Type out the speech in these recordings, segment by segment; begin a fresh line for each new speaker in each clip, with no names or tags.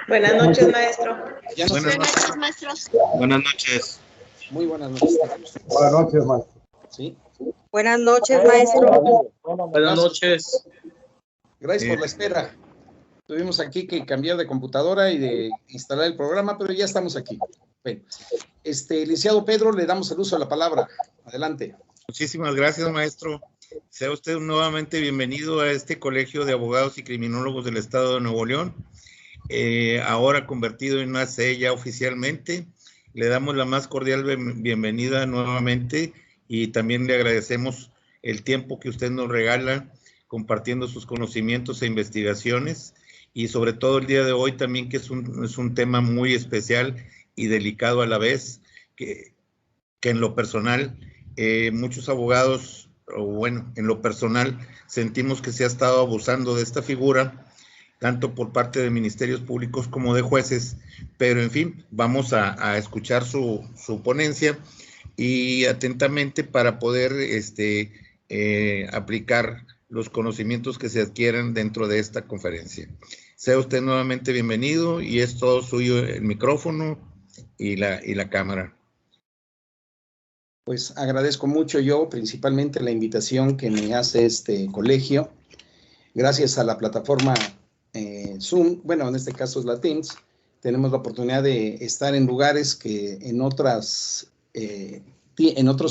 Buenas noches, maestro.
Buenas noches, maestros.
Buenas noches.
Muy buenas noches.
Buenas noches, maestro.
¿Sí?
Buenas noches, maestro.
Buenas noches.
Gracias por la espera. Tuvimos aquí que cambiar de computadora y de instalar el programa, pero ya estamos aquí. Bueno, licenciado Pedro, le damos el uso de la palabra. Adelante.
Muchísimas gracias, maestro. Sea usted nuevamente bienvenido a este Colegio de Abogados y Criminólogos del Estado de Nuevo León. Ahora convertido en una AC ya oficialmente. Le damos la más cordial bienvenida nuevamente y también le agradecemos el tiempo que usted nos regala compartiendo sus conocimientos e investigaciones, y sobre todo el día de hoy también, que es un tema muy especial y delicado a la vez, que en lo personal muchos abogados, o bueno, en lo personal sentimos que se ha estado abusando de esta figura, tanto por parte de ministerios públicos como de jueces, pero en fin, vamos a escuchar su ponencia y atentamente para poder aplicar los conocimientos que se adquieran dentro de esta conferencia. Sea usted nuevamente bienvenido y es todo suyo el micrófono y la cámara.
Pues agradezco mucho yo principalmente la invitación que me hace este colegio. Gracias a la plataforma Zoom, bueno, en este caso es la Teams, tenemos la oportunidad de estar en lugares que en otros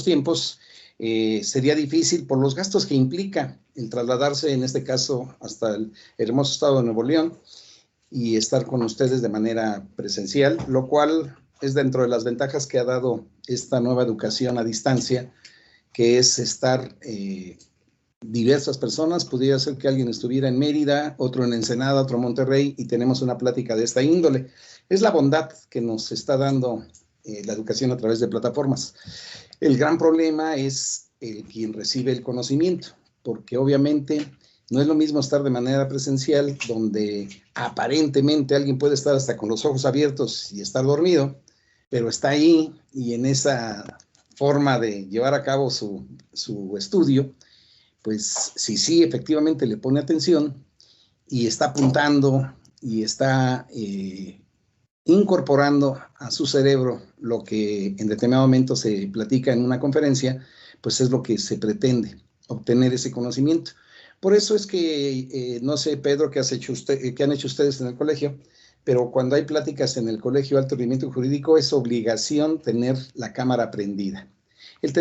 tiempos sería difícil por los gastos que implica el trasladarse, en este caso, hasta el hermoso estado de Nuevo León y estar con ustedes de manera presencial, lo cual es dentro de las ventajas que ha dado esta nueva educación a distancia, que es estar diversas personas. Pudiera ser que alguien estuviera en Mérida, otro en Ensenada, otro en Monterrey, y tenemos una plática de esta índole. Es la bondad que nos está dando la educación a través de plataformas. El gran problema es quien recibe el conocimiento, porque obviamente no es lo mismo estar de manera presencial, donde aparentemente alguien puede estar hasta con los ojos abiertos y estar dormido, pero está ahí y en esa forma de llevar a cabo su estudio, pues sí, efectivamente le pone atención y está apuntando y está incorporando a su cerebro lo que en determinado momento se platica en una conferencia, pues es lo que se pretende, obtener ese conocimiento. Por eso es que, no sé, Pedro, ¿qué han hecho ustedes en el colegio? Pero cuando hay pláticas en el Colegio de Alto Rendimiento Jurídico es obligación tener la cámara prendida. El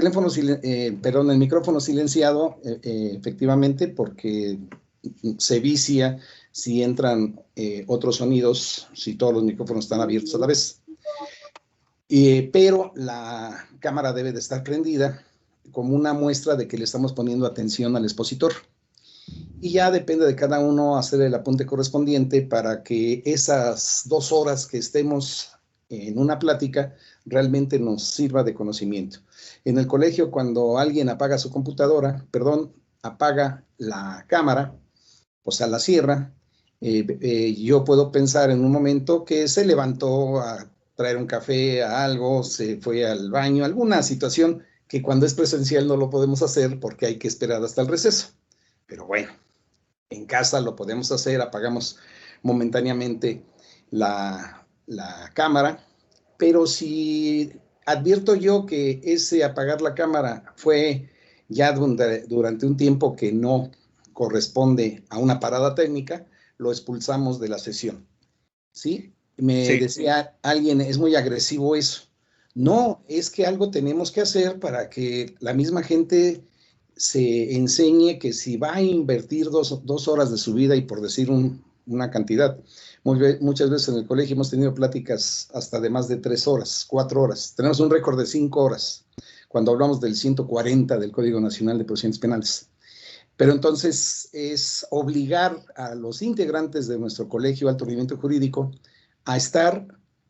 micrófono silenciado, efectivamente, porque se vicia si entran otros sonidos, si todos los micrófonos están abiertos a la vez. Pero la cámara debe de estar prendida como una muestra de que le estamos poniendo atención al expositor. Y ya depende de cada uno hacer el apunte correspondiente para que esas 2 horas que estemos en una plática realmente nos sirva de conocimiento. En el colegio, cuando alguien apaga su computadora, apaga la cámara, o sea, la cierra, yo puedo pensar en un momento que se levantó a traer un café, a algo, se fue al baño, alguna situación que cuando es presencial no lo podemos hacer porque hay que esperar hasta el receso. Pero bueno, en casa lo podemos hacer, apagamos momentáneamente la cámara, pero si advierto yo que ese apagar la cámara fue ya durante un tiempo que no corresponde a una parada técnica, lo expulsamos de la sesión. ¿Sí? Me decía alguien, es muy agresivo eso. No, es que algo tenemos que hacer para que la misma gente se enseñe que si va a invertir 2 horas de su vida, y por decir una cantidad, muchas veces en el colegio hemos tenido pláticas hasta de más de 3 horas, 4 horas. Tenemos un récord de 5 horas cuando hablamos del 140 del Código Nacional de Procedimientos Penales. Pero entonces es obligar a los integrantes de nuestro colegio de alto rendimiento jurídico a estar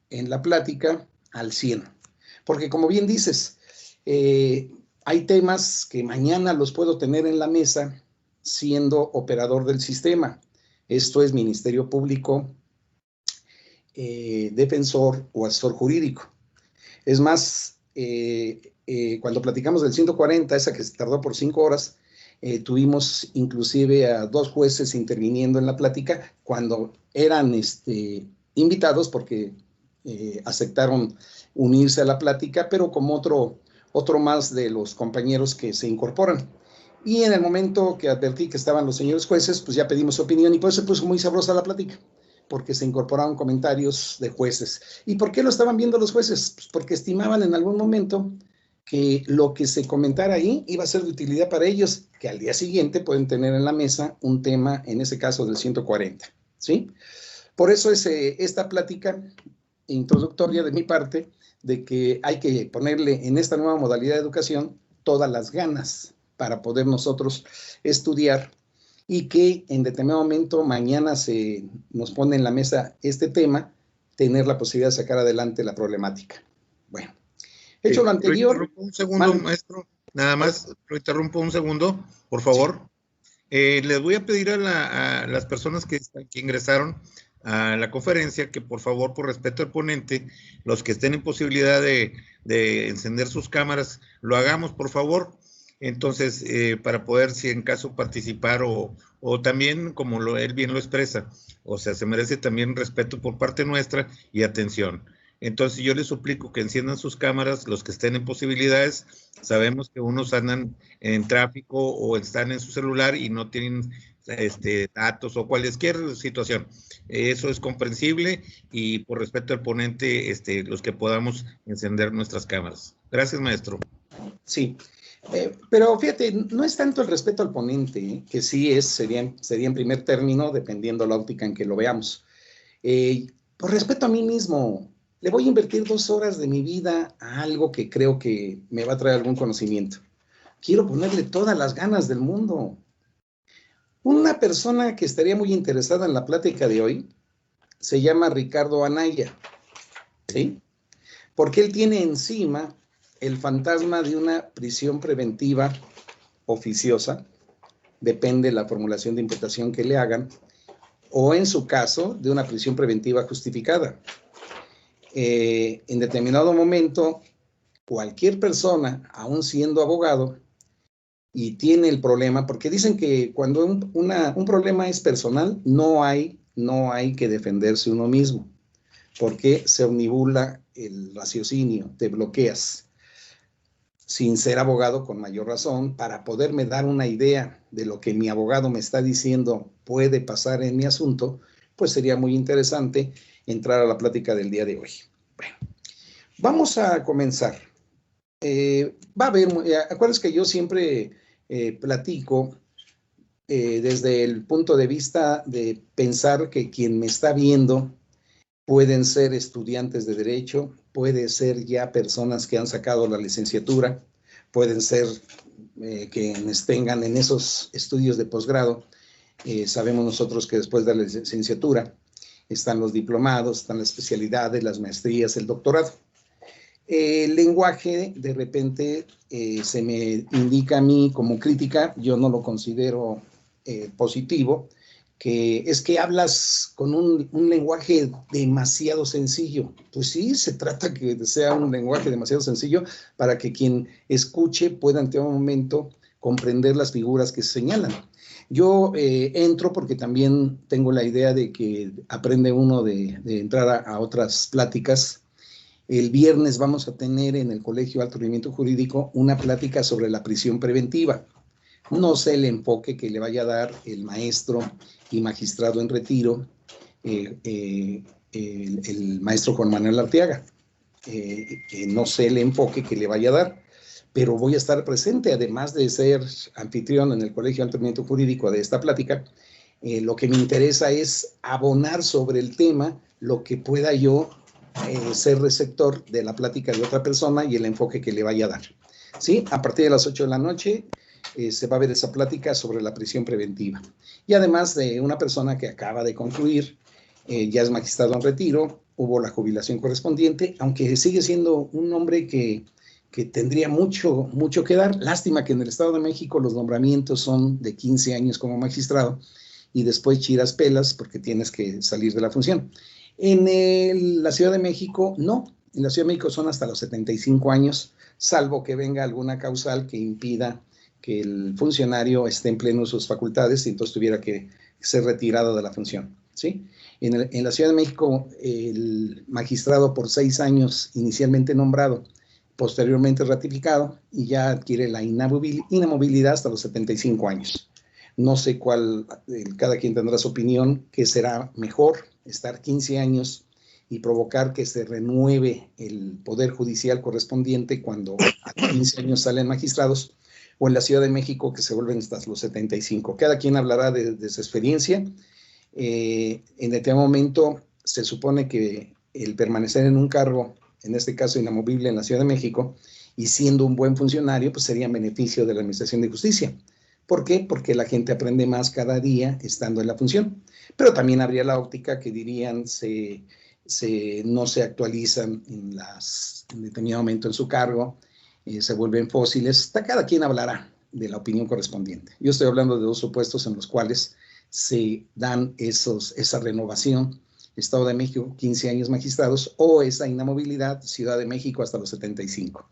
en la plática al 100. Porque como bien dices, hay temas que mañana los puedo tener en la mesa siendo operador del sistema. Esto es Ministerio Público, defensor o asesor jurídico. Es más, cuando platicamos del 140, esa que se tardó por 5 horas, tuvimos inclusive a 2 jueces interviniendo en la plática cuando eran invitados porque aceptaron unirse a la plática, pero como otro más de los compañeros que se incorporan. Y en el momento que advertí que estaban los señores jueces, pues ya pedimos su opinión y por eso se puso muy sabrosa la plática, porque se incorporaron comentarios de jueces. ¿Y por qué lo estaban viendo los jueces? Pues porque estimaban en algún momento que lo que se comentara ahí iba a ser de utilidad para ellos, que al día siguiente pueden tener en la mesa un tema, en ese caso del 140, ¿sí? Por eso es esta plática introductoria de mi parte, de que hay que ponerle en esta nueva modalidad de educación todas las ganas para poder nosotros estudiar y que en determinado momento mañana se nos pone en la mesa este tema, tener la posibilidad de sacar adelante la problemática. Bueno, hecho lo anterior...
Lo interrumpo un segundo, maestro, nada más, lo interrumpo un segundo, por favor. Sí. Les voy a pedir a las personas que ingresaron a la conferencia que por favor, por respeto al ponente, los que estén en posibilidad de encender sus cámaras, lo hagamos, por favor. Entonces, para poder, si en caso, participar o también, como él bien lo expresa, o sea, se merece también respeto por parte nuestra y atención. Entonces, yo les suplico que enciendan sus cámaras, los que estén en posibilidades. Sabemos que unos andan en tráfico o están en su celular y no tienen datos o cualquier situación. Eso es comprensible y por respeto al ponente, los que podamos encender nuestras cámaras. Gracias, maestro.
Sí. Pero fíjate, no es tanto el respeto al ponente, que sí sería en primer término, dependiendo la óptica en que lo veamos. Por respeto a mí mismo, le voy a invertir 2 horas de mi vida a algo que creo que me va a traer algún conocimiento. Quiero ponerle todas las ganas del mundo. Una persona que estaría muy interesada en la plática de hoy se llama Ricardo Anaya, ¿sí? Porque él tiene encima el fantasma de una prisión preventiva oficiosa, depende de la formulación de imputación que le hagan, o en su caso, de una prisión preventiva justificada. En determinado momento, cualquier persona, aún siendo abogado, y tiene el problema, porque dicen que cuando un problema es personal, no hay que defenderse uno mismo, porque se omnibula el raciocinio, te bloqueas. Sin ser abogado, con mayor razón, para poderme dar una idea de lo que mi abogado me está diciendo puede pasar en mi asunto, pues sería muy interesante entrar a la plática del día de hoy. Bueno, vamos a comenzar. Va a haber, acuérdense que yo siempre platico desde el punto de vista de pensar que quien me está viendo pueden ser estudiantes de Derecho, puede ser ya personas que han sacado la licenciatura, pueden ser quienes tengan en esos estudios de posgrado. Sabemos nosotros que después de la licenciatura están los diplomados, están las especialidades, las maestrías, el doctorado. El lenguaje, de repente, se me indica a mí como crítica, yo no lo considero positivo, que es que hablas con un lenguaje demasiado sencillo. Pues sí, se trata que sea un lenguaje demasiado sencillo para que quien escuche pueda en todo momento comprender las figuras que se señalan. Yo entro porque también tengo la idea de que aprende uno de entrar a otras pláticas. El viernes vamos a tener en el Colegio de Alto Rendimiento Jurídico una plática sobre la prisión preventiva. No sé el enfoque que le vaya a dar el maestro y magistrado en retiro, el maestro Juan Manuel Arteaga. No sé el enfoque que le vaya a dar, pero voy a estar presente, además de ser anfitrión en el Colegio de Alto Rendimiento Jurídico de esta plática. Lo que me interesa es abonar sobre el tema lo que pueda yo ser receptor de la plática de otra persona y el enfoque que le vaya a dar. ¿Sí? A partir de las 8 de la noche se va a ver esa plática sobre la prisión preventiva. Y además de una persona que acaba de concluir, ya es magistrado en retiro, hubo la jubilación correspondiente, aunque sigue siendo un hombre que tendría mucho que dar. Lástima que en el Estado de México los nombramientos son de 15 años como magistrado y después chiras pelas porque tienes que salir de la función. En la Ciudad de México, no. En la Ciudad de México son hasta los 75 años, salvo que venga alguna causal que impida que el funcionario esté en pleno de sus facultades y entonces tuviera que ser retirado de la función, ¿sí? En la Ciudad de México, el magistrado por 6 años inicialmente nombrado, posteriormente ratificado, y ya adquiere la inamovilidad hasta los 75 años. No sé cuál, cada quien tendrá su opinión, que será mejor estar 15 años y provocar que se renueve el poder judicial correspondiente cuando a 15 años salen magistrados, o en la Ciudad de México que se vuelven hasta los 75. Cada quien hablará de su experiencia. En este momento se supone que el permanecer en un cargo, en este caso inamovible en la Ciudad de México, y siendo un buen funcionario, pues sería en beneficio de la Administración de Justicia. ¿Por qué? Porque la gente aprende más cada día estando en la función. Pero también habría la óptica que dirían no se actualizan en determinado momento en su cargo, se vuelven fósiles. Cada quien hablará de la opinión correspondiente. Yo estoy hablando de 2 supuestos en los cuales se dan esa renovación. Estado de México, 15 años magistrados, o esa inamovilidad, Ciudad de México hasta los 75.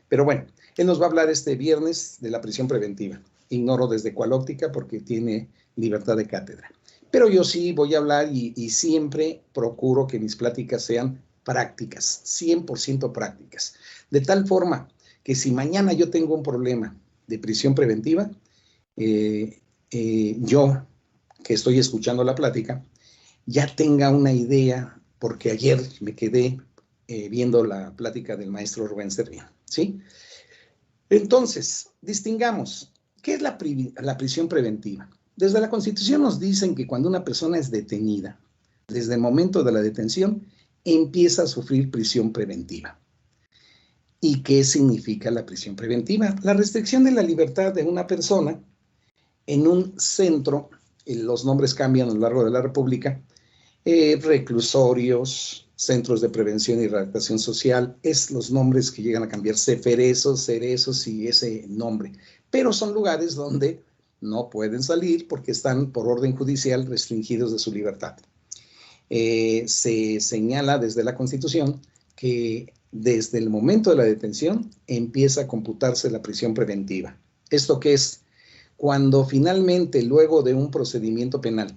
Pero bueno, él nos va a hablar este viernes de la prisión preventiva. Ignoro desde cuál óptica porque tiene libertad de cátedra. Pero yo sí voy a hablar y siempre procuro que mis pláticas sean prácticas, 100% prácticas. De tal forma que si mañana yo tengo un problema de prisión preventiva, yo, que estoy escuchando la plática, ya tenga una idea, porque ayer me quedé viendo la plática del maestro Rubén Servín, ¿sí? Entonces, distingamos, ¿qué es la prisión preventiva? Desde la Constitución nos dicen que cuando una persona es detenida, desde el momento de la detención, empieza a sufrir prisión preventiva. ¿Y qué significa la prisión preventiva? La restricción de la libertad de una persona en un centro, los nombres cambian a lo largo de la República, reclusorios, centros de prevención y readaptación social, es los nombres que llegan a cambiar, cerezos y ese nombre, pero son lugares donde no pueden salir porque están por orden judicial restringidos de su libertad. Se señala desde la Constitución que desde el momento de la detención empieza a computarse la prisión preventiva. ¿Esto qué es? Cuando finalmente, luego de un procedimiento penal,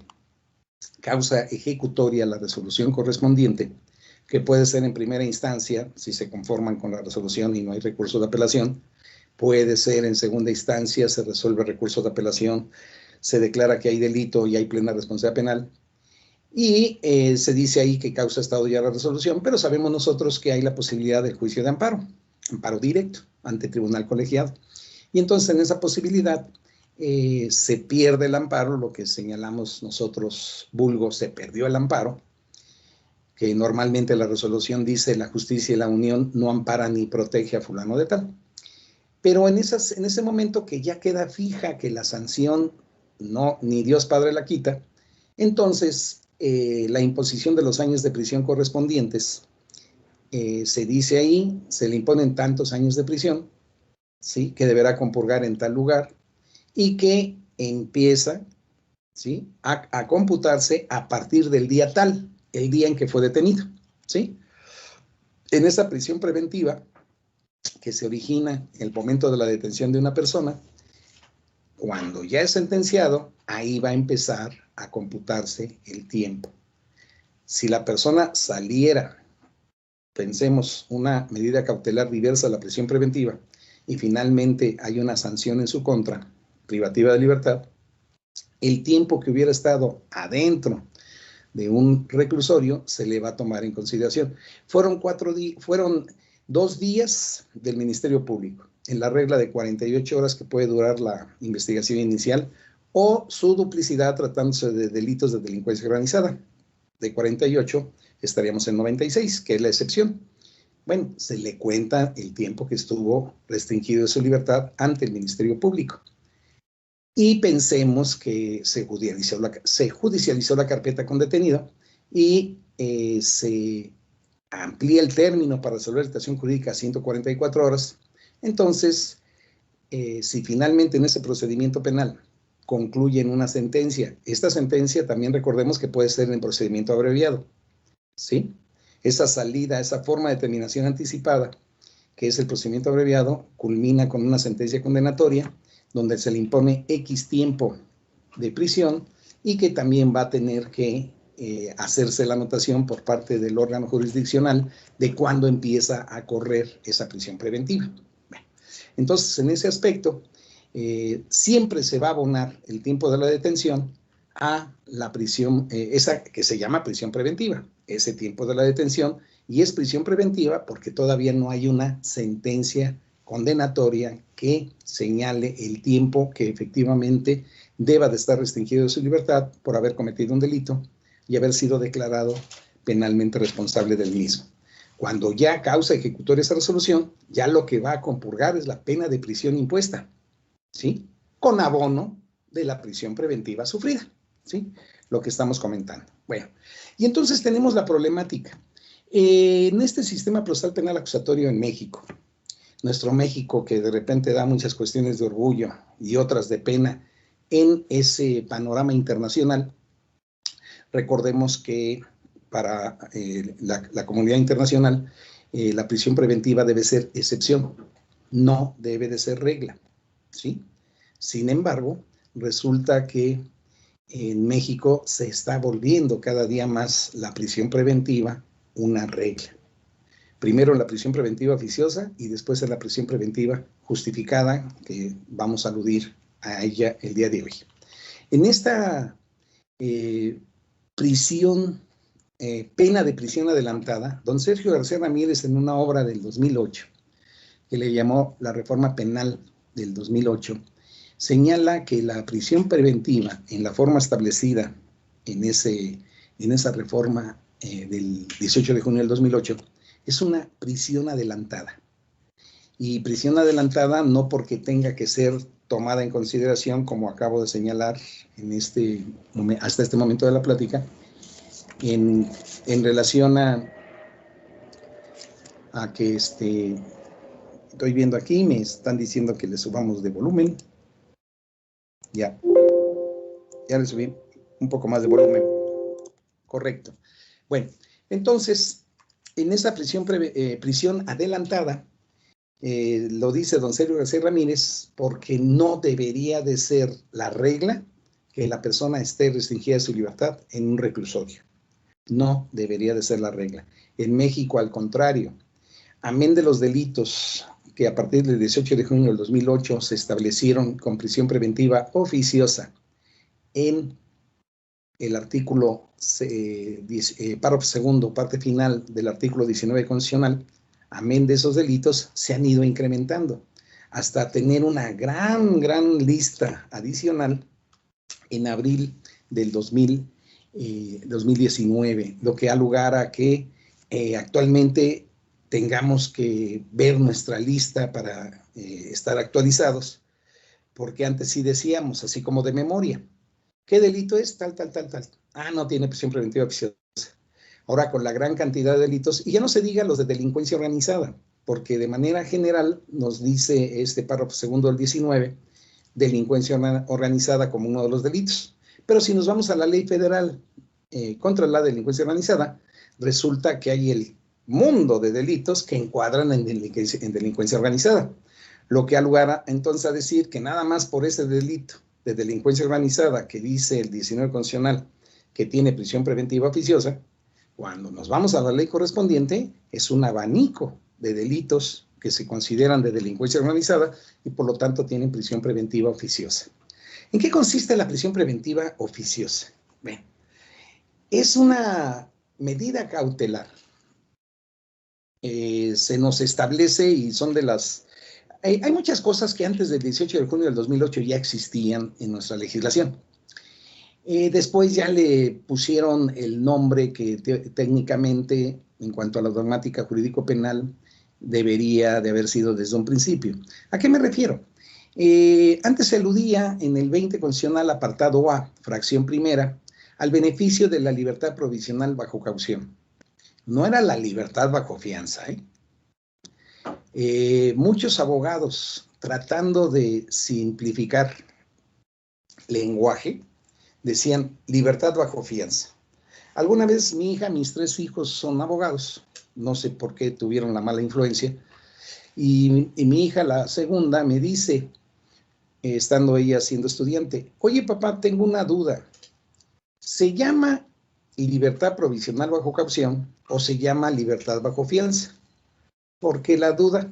causa ejecutoria la resolución correspondiente, que puede ser en primera instancia, si se conforman con la resolución y no hay recurso de apelación, puede ser en segunda instancia, se resuelve el recurso de apelación, se declara que hay delito y hay plena responsabilidad penal, y se dice ahí que causa estado ya la resolución, pero sabemos nosotros que hay la posibilidad del juicio de amparo directo ante tribunal colegiado. Y entonces en esa posibilidad se pierde el amparo, lo que señalamos nosotros, vulgo, se perdió el amparo, que normalmente la resolución dice la justicia y la unión no ampara ni protege a fulano de tal. Pero en ese momento que ya queda fija que la sanción no, ni Dios Padre la quita, entonces la imposición de los años de prisión correspondientes, se dice ahí, se le imponen tantos años de prisión, ¿sí?, que deberá compurgar en tal lugar, y que empieza, ¿sí?, a computarse a partir del día tal, el día en que fue detenido, ¿sí? En esa prisión preventiva que se origina en el momento de la detención de una persona, cuando ya es sentenciado, ahí va a empezar a computarse el tiempo. Si la persona saliera, pensemos, una medida cautelar diversa a la prisión preventiva, y finalmente hay una sanción en su contra, privativa de libertad, el tiempo que hubiera estado adentro de un reclusorio se le va a tomar en consideración. Fueron 2 días del Ministerio Público, en la regla de 48 horas que puede durar la investigación inicial, o su duplicidad tratándose de delitos de delincuencia organizada. De 48 estaríamos en 96, que es la excepción. Bueno, se le cuenta el tiempo que estuvo restringido de su libertad ante el Ministerio Público. Y pensemos que se judicializó la carpeta con detenido y se amplía el término para resolver la situación jurídica a 144 horas. Entonces, si finalmente en ese procedimiento penal concluye en una sentencia, esta sentencia también recordemos que puede ser en procedimiento abreviado, ¿sí? Esa salida, esa forma de terminación anticipada, que es el procedimiento abreviado, culmina con una sentencia condenatoria donde se le impone X tiempo de prisión y que también va a tener que hacerse la anotación por parte del órgano jurisdiccional de cuándo empieza a correr esa prisión preventiva. Bueno, entonces, en ese aspecto, siempre se va a abonar el tiempo de la detención a la prisión, esa que se llama prisión preventiva, ese tiempo de la detención, y es prisión preventiva porque todavía no hay una sentencia condenatoria que señale el tiempo que efectivamente deba de estar restringido de su libertad por haber cometido un delito y haber sido declarado penalmente responsable del mismo. Cuando ya causa ejecutoria esa resolución, ya lo que va a compurgar es la pena de prisión impuesta, ¿sí? Con abono de la prisión preventiva sufrida, ¿sí? Lo que estamos comentando. Bueno, y entonces tenemos la problemática. En este sistema procesal penal acusatorio en México, nuestro México que de repente da muchas cuestiones de orgullo y otras de pena en ese panorama internacional, recordemos que para la comunidad internacional la prisión preventiva debe ser excepción, no debe de ser regla, ¿sí? Sin embargo, resulta que en México se está volviendo cada día más la prisión preventiva una regla. Primero en la prisión preventiva oficiosa y después en la prisión preventiva justificada, que vamos a aludir a ella el día de hoy. En esta pena de prisión adelantada, don Sergio García Ramírez, en una obra del 2008, que le llamó La Reforma Penal del 2008, señala que la prisión preventiva, en la forma establecida en esa reforma del 18 de junio del 2008, es una prisión adelantada. Y prisión adelantada no porque tenga que ser tomada en consideración, como acabo de señalar hasta este momento de la plática, en relación a que estoy viendo aquí, me están diciendo que le subamos de volumen. Ya le subí un poco más de volumen. Correcto. Bueno, entonces, en esa prisión adelantada, lo dice don Sergio García Ramírez, porque no debería de ser la regla que la persona esté restringida de su libertad en un reclusorio. No debería de ser la regla. En México, al contrario, amén de los delitos que a partir del 18 de junio del 2008 se establecieron con prisión preventiva oficiosa en el artículo párrafo segundo, parte final del artículo 19 constitucional, amén de esos delitos, se han ido incrementando hasta tener una gran lista adicional en abril del 2019, lo que da lugar a que actualmente tengamos que ver nuestra lista para estar actualizados, porque antes sí decíamos, así como de memoria, ¿qué delito es? Tal. Ah, no tiene prisión preventiva oficiosa. Ahora, con la gran cantidad de delitos, y ya no se diga los de delincuencia organizada, porque de manera general nos dice este párrafo segundo del 19, delincuencia organizada como uno de los delitos. Pero si nos vamos a la ley federal contra la delincuencia organizada, resulta que hay el mundo de delitos que encuadran en delincuencia organizada, lo que da lugar entonces a decir que nada más por ese delito de delincuencia organizada que dice el 19 constitucional que tiene prisión preventiva oficiosa, cuando nos vamos a la ley correspondiente es un abanico de delitos que se consideran de delincuencia organizada y por lo tanto tienen prisión preventiva oficiosa. ¿En qué consiste la prisión preventiva oficiosa? Bueno, es una medida cautelar. Se nos establece y son de las... Hay muchas cosas que antes del 18 de junio del 2008 ya existían en nuestra legislación. Después ya le pusieron el nombre que técnicamente, en cuanto a la dogmática jurídico-penal, debería de haber sido desde un principio. ¿A qué me refiero? Antes se aludía en el 20 constitucional, apartado A, fracción primera, al beneficio de la libertad provisional bajo caución. No era la libertad bajo fianza, muchos abogados, tratando de simplificar lenguaje, decían libertad bajo fianza. Alguna vez mi hija, mis 3 hijos son abogados, no sé por qué tuvieron la mala influencia, y mi hija, la segunda, me dice, estando ella siendo estudiante, oye papá, tengo una duda, ¿se llama libertad provisional bajo caución o se llama libertad bajo fianza. ¿Por qué la duda?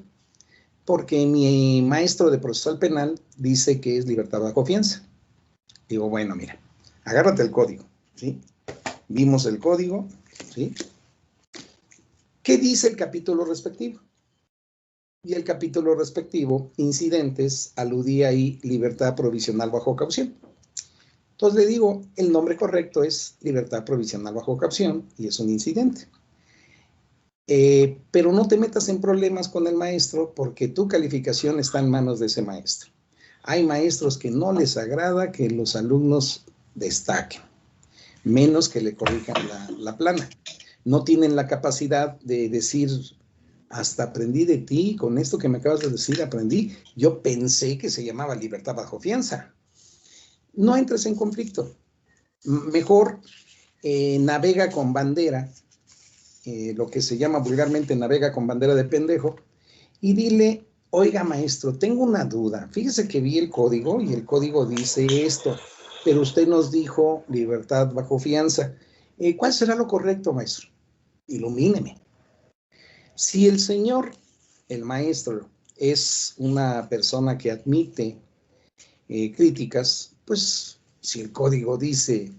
Porque mi maestro de procesal penal dice que es libertad bajo fianza. Digo, bueno, mira, agárrate el código, ¿sí? Vimos el código, ¿sí? ¿Qué dice el capítulo respectivo? Y el capítulo respectivo, incidentes, aludía ahí libertad provisional bajo caución. Entonces le digo, el nombre correcto es libertad provisional bajo caución y es un incidente. Pero no te metas en problemas con el maestro porque tu calificación está en manos de ese maestro. Hay maestros que no les agrada que los alumnos destaquen, menos que le corrijan la plana. No tienen la capacidad de decir, hasta aprendí de ti, con esto que me acabas de decir, aprendí. Yo pensé que se llamaba libertad bajo fianza. No entres en conflicto. Mejor navega con bandera, lo que se llama vulgarmente navega con bandera de pendejo, y dile, oiga maestro, tengo una duda. Fíjese que vi el código y el código dice esto, pero usted nos dijo libertad bajo fianza. ¿Cuál será lo correcto, maestro? Ilumíneme. Si el señor, el maestro, es una persona que admite críticas, pues si el código dice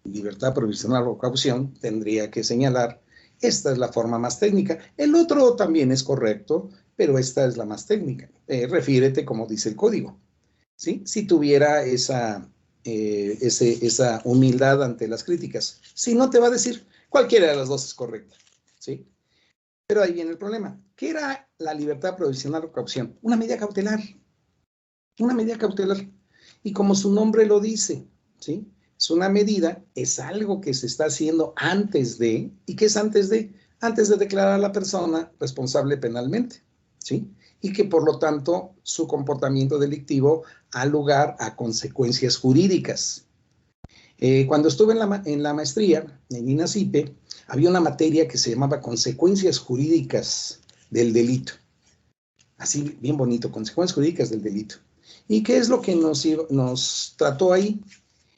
libertad provisional o caución, tendría que señalar, esta es la forma más técnica. El otro también es correcto, pero esta es la más técnica. Refiérete como dice el código, ¿sí? Si tuviera esa humildad ante las críticas. Si no, te va a decir cualquiera de las dos es correcta, ¿sí? Pero ahí viene el problema. ¿Qué era la libertad provisional o caución? Una medida cautelar. Una medida cautelar. Y como su nombre lo dice, ¿sí? Es una medida, es algo que se está haciendo antes de, ¿y qué es antes de? Antes de declarar a la persona responsable penalmente, ¿sí? Y que por lo tanto su comportamiento delictivo da lugar a consecuencias jurídicas. Cuando estuve en la maestría en INACIPE, había una materia que se llamaba consecuencias jurídicas del delito. Así, bien bonito, consecuencias jurídicas del delito. ¿Y qué es lo que nos trató ahí?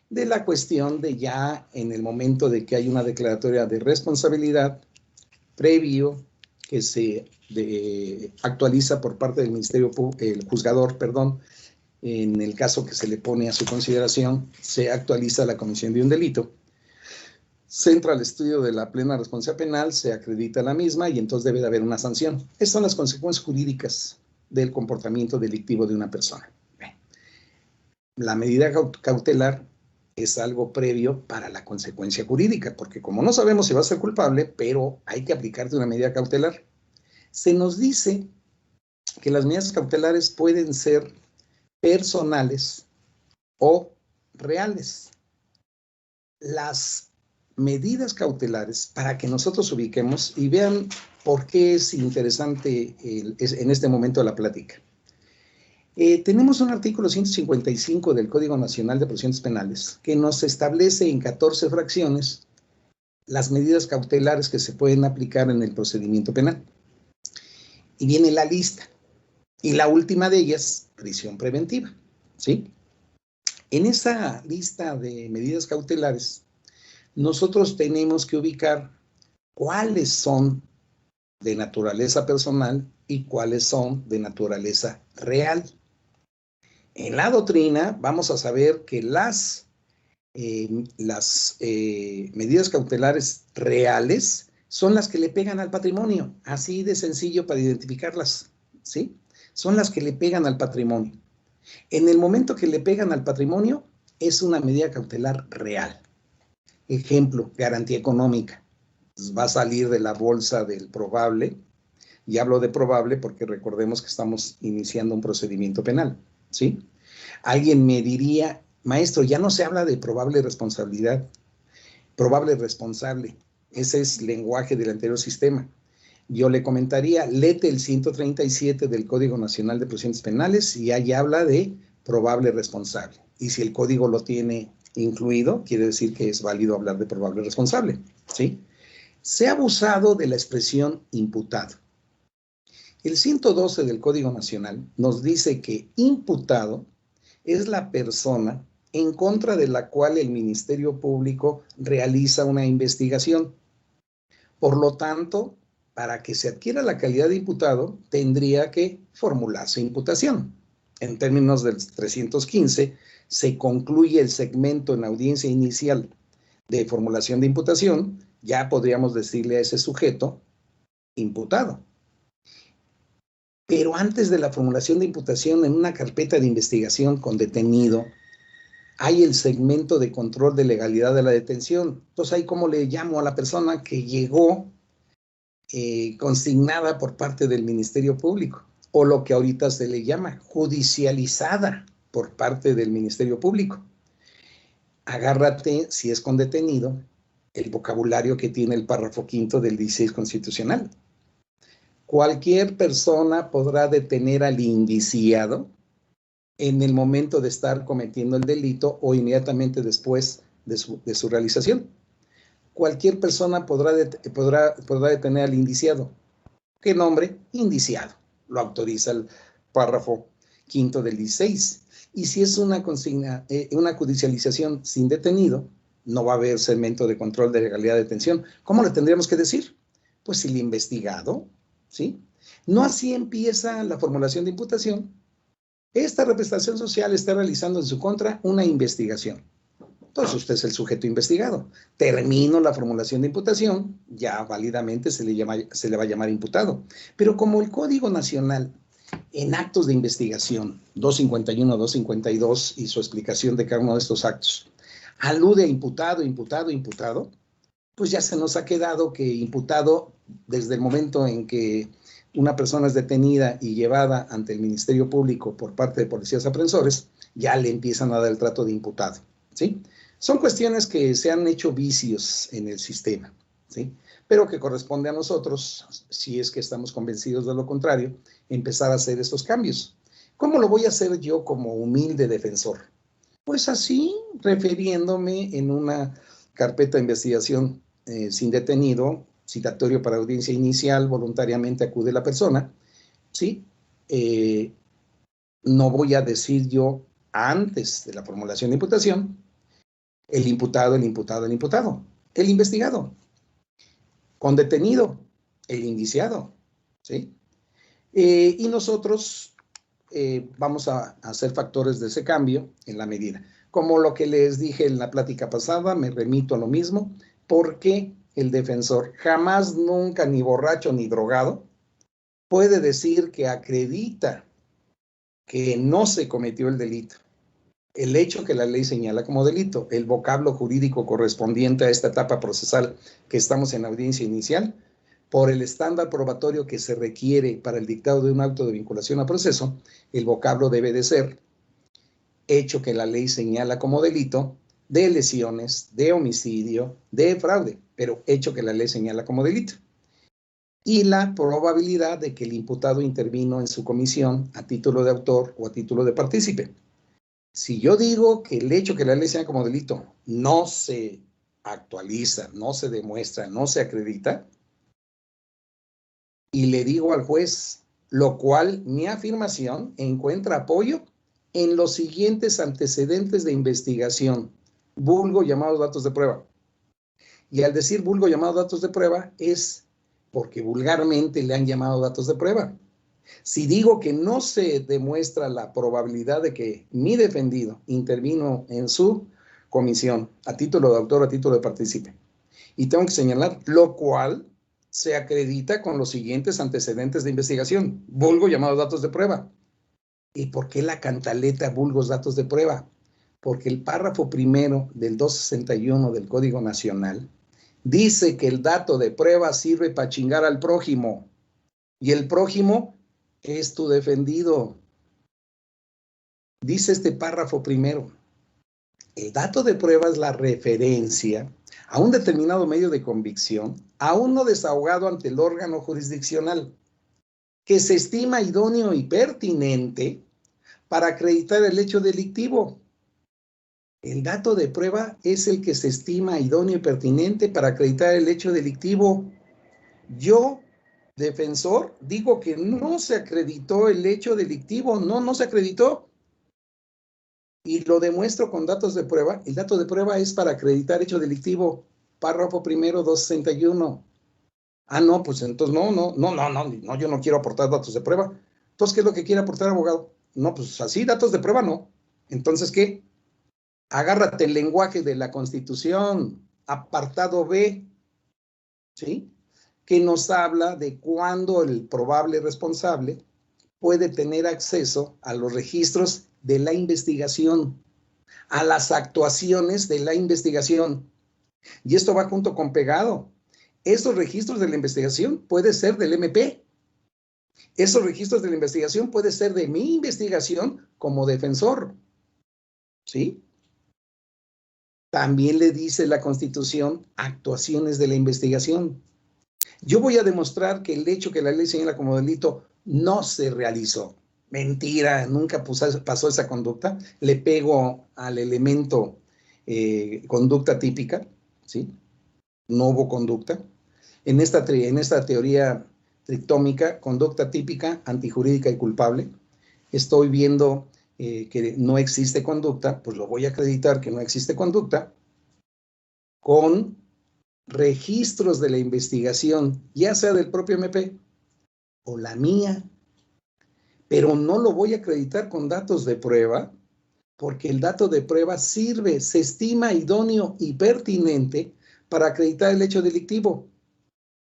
De la cuestión de ya en el momento de que hay una declaratoria de responsabilidad previo que se actualiza por parte del Ministerio, el juzgador, perdón, en el caso que se le pone a su consideración, se actualiza la comisión de un delito. Se entra al estudio de la plena responsabilidad penal, se acredita la misma y entonces debe de haber una sanción. Estas son las consecuencias jurídicas del comportamiento delictivo de una persona. La medida cautelar es algo previo para la consecuencia jurídica, porque como no sabemos si va a ser culpable, pero hay que aplicarte una medida cautelar. Se nos dice que las medidas cautelares pueden ser personales o reales. Las medidas cautelares, para que nosotros ubiquemos y vean por qué es interesante en este momento la plática. Tenemos un artículo 155 del Código Nacional de Procedimientos Penales que nos establece en 14 fracciones las medidas cautelares que se pueden aplicar en el procedimiento penal. Y viene la lista. Y la última de ellas, prisión preventiva, ¿sí? En esa lista de medidas cautelares, nosotros tenemos que ubicar cuáles son de naturaleza personal y cuáles son de naturaleza real. En la doctrina vamos a saber que las medidas cautelares reales son las que le pegan al patrimonio, así de sencillo para identificarlas, ¿sí? Son las que le pegan al patrimonio. En el momento que le pegan al patrimonio, es una medida cautelar real. Ejemplo, garantía económica. Pues va a salir de la bolsa del probable, y hablo de probable porque recordemos que estamos iniciando un procedimiento penal, ¿sí? Alguien me diría, maestro, ya no se habla de probable responsabilidad, probable responsable. Ese es lenguaje del anterior sistema. Yo le comentaría, léete el 137 del Código Nacional de Procedimientos Penales y ahí habla de probable responsable. Y si el código lo tiene incluido, quiere decir que es válido hablar de probable responsable, ¿sí? Se ha abusado de la expresión imputado. El 112 del Código Nacional nos dice que imputado es la persona en contra de la cual el Ministerio Público realiza una investigación. Por lo tanto, para que se adquiera la calidad de imputado, tendría que formularse imputación. En términos del 315, se concluye el segmento en la audiencia inicial de formulación de imputación, ya podríamos decirle a ese sujeto imputado. Pero antes de la formulación de imputación, en una carpeta de investigación con detenido, hay el segmento de control de legalidad de la detención. Entonces, ahí cómo le llamo a la persona que llegó consignada por parte del Ministerio Público, o lo que ahorita se le llama judicializada por parte del Ministerio Público. Agárrate, si es con detenido, el vocabulario que tiene el párrafo quinto del 16 constitucional. Cualquier persona podrá detener al indiciado en el momento de estar cometiendo el delito o inmediatamente después de su realización. Cualquier persona podrá detener al indiciado. ¿Qué nombre? Indiciado. Lo autoriza el párrafo quinto del 16. Y si es una judicialización sin detenido, no va a haber segmento de control de legalidad de detención. ¿Cómo le tendríamos que decir? Pues el investigado, ¿sí? No así empieza la formulación de imputación. Esta representación social está realizando en su contra una investigación. Entonces usted es el sujeto investigado. Termino la formulación de imputación, ya válidamente se le va a llamar imputado. Pero como el Código Nacional, en actos de investigación, 251, 252, y su explicación de cada uno de estos actos, alude a imputado, imputado, imputado, pues ya se nos ha quedado que imputado, desde el momento en que una persona es detenida y llevada ante el Ministerio Público por parte de policías aprensores, ya le empiezan a dar el trato de imputado, ¿sí? Son cuestiones que se han hecho vicios en el sistema, ¿sí? Pero que corresponde a nosotros, si es que estamos convencidos de lo contrario, empezar a hacer estos cambios. ¿Cómo lo voy a hacer yo como humilde defensor? Pues así, refiriéndome en una carpeta de investigación sin detenido, citatorio para audiencia inicial, voluntariamente acude la persona, ¿sí? No voy a decir yo antes de la formulación de imputación, el imputado, el imputado, el imputado, el investigado, con detenido, el indiciado, ¿sí? Y nosotros vamos a hacer factores de ese cambio en la medida. Como lo que les dije en la plática pasada, me remito a lo mismo, porque el defensor jamás, nunca, ni borracho ni drogado, puede decir que acredita que no se cometió el delito. El hecho que la ley señala como delito, el vocablo jurídico correspondiente a esta etapa procesal que estamos en audiencia inicial, por el estándar probatorio que se requiere para el dictado de un acto de vinculación a proceso, el vocablo debe de ser hecho que la ley señala como delito, de lesiones, de homicidio, de fraude, pero hecho que la ley señala como delito. Y la probabilidad de que el imputado intervino en su comisión a título de autor o a título de partícipe. Si yo digo que el hecho que la ley señala como delito no se actualiza, no se demuestra, no se acredita, y le digo al juez, lo cual mi afirmación encuentra apoyo en los siguientes antecedentes de investigación, vulgo llamados datos de prueba. Y al decir vulgo llamados datos de prueba es porque vulgarmente le han llamado datos de prueba. Si digo que no se demuestra la probabilidad de que mi defendido intervino en su comisión a título de autor o a título de partícipe, y tengo que señalar, lo cual se acredita con los siguientes antecedentes de investigación, vulgo llamados datos de prueba. ¿Y por qué la cantaleta vulgos datos de prueba? Porque el párrafo primero del 261 del Código Nacional dice que el dato de prueba sirve para chingar al prójimo, y el prójimo es tu defendido. Dice este párrafo primero, el dato de prueba es la referencia a un determinado medio de convicción, aún no desahogado ante el órgano jurisdiccional, que se estima idóneo y pertinente para acreditar el hecho delictivo. El dato de prueba es el que se estima idóneo y pertinente para acreditar el hecho delictivo. Yo, defensor, digo que no se acreditó el hecho delictivo, no se acreditó. y lo demuestro con datos de prueba. El dato de prueba es para acreditar hecho delictivo, párrafo primero 261. Ah, no, pues entonces no, yo no quiero aportar datos de prueba. Entonces, ¿qué es lo que quiere aportar abogado? No, pues así, datos de prueba no. Entonces, ¿qué? Agárrate el lenguaje de la Constitución, apartado B, ¿sí? Que nos habla de cuándo el probable responsable puede tener acceso a los registros de la investigación, a las actuaciones de la investigación. Y esto va junto con pegado. Estos registros de la investigación puede ser del MP. Esos registros de la investigación puede ser de mi investigación como defensor. ¿Sí? También le dice la Constitución actuaciones de la investigación. Yo voy a demostrar que el hecho que la ley señala como delito no se realizó. Mentira, nunca pasó esa conducta. Le pego al elemento conducta típica, ¿sí? No hubo conducta. En esta teoría tritómica, conducta típica, antijurídica y culpable, estoy viendo que no existe conducta, pues lo voy a acreditar que no existe conducta con registros de la investigación, ya sea del propio MP o la mía, pero no lo voy a acreditar con datos de prueba, porque el dato de prueba sirve, se estima idóneo y pertinente para acreditar el hecho delictivo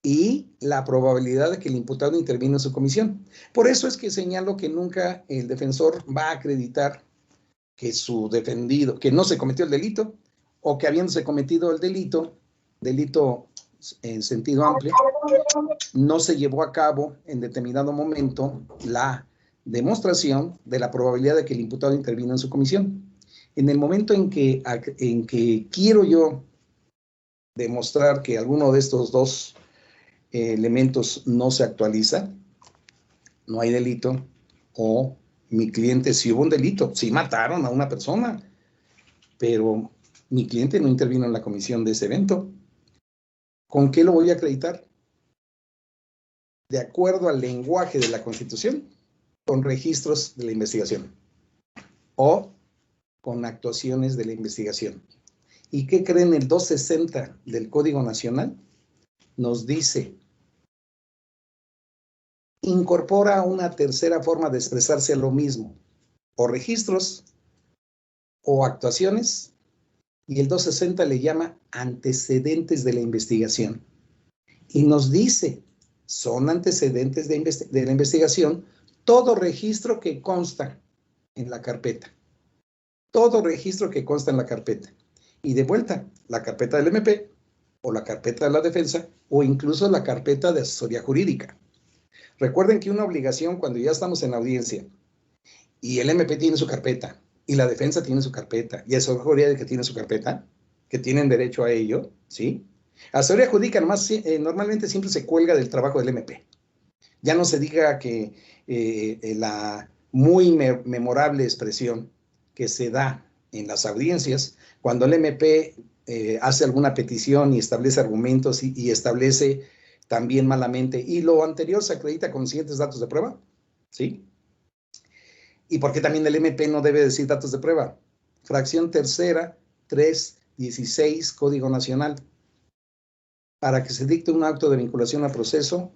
y la probabilidad de que el imputado intervino en su comisión. Por eso es que señalo que nunca el defensor va a acreditar que su defendido, que no se cometió el delito, o que habiéndose cometido el delito en sentido amplio, no se llevó a cabo en determinado momento la demostración de la probabilidad de que el imputado intervino en su comisión. En el momento en que quiero yo demostrar que alguno de estos dos elementos no se actualiza, no hay delito, o mi cliente sí hubo un delito, sí mataron a una persona, pero mi cliente no intervino en la comisión de ese evento. ¿Con qué lo voy a acreditar? De acuerdo al lenguaje de la Constitución, con registros de la investigación o con actuaciones de la investigación. ¿Y qué creen? El 260 del Código Nacional nos dice: incorpora una tercera forma de expresarse a lo mismo, o registros o actuaciones, y el 260 le llama antecedentes de la investigación. Y nos dice, son antecedentes de la investigación todo registro que consta en la carpeta. Todo registro que consta en la carpeta. Y de vuelta, la carpeta del MP, o la carpeta de la defensa, o incluso la carpeta de asesoría jurídica. Recuerden que una obligación cuando ya estamos en la audiencia y el MP tiene su carpeta y la defensa tiene su carpeta y asesoría jurídica tiene su carpeta, que tienen derecho a ello, ¿sí? Asesoría jurídica normalmente siempre se cuelga del trabajo del MP. Ya no se diga que la muy memorable expresión que se da en las audiencias cuando el MP hace alguna petición y establece argumentos y establece también malamente, y lo anterior se acredita con siguientes datos de prueba, ¿sí? ¿Y por qué también el MP no debe decir datos de prueba? Fracción tercera, 316, Código Nacional. Para que se dicte un acto de vinculación a proceso,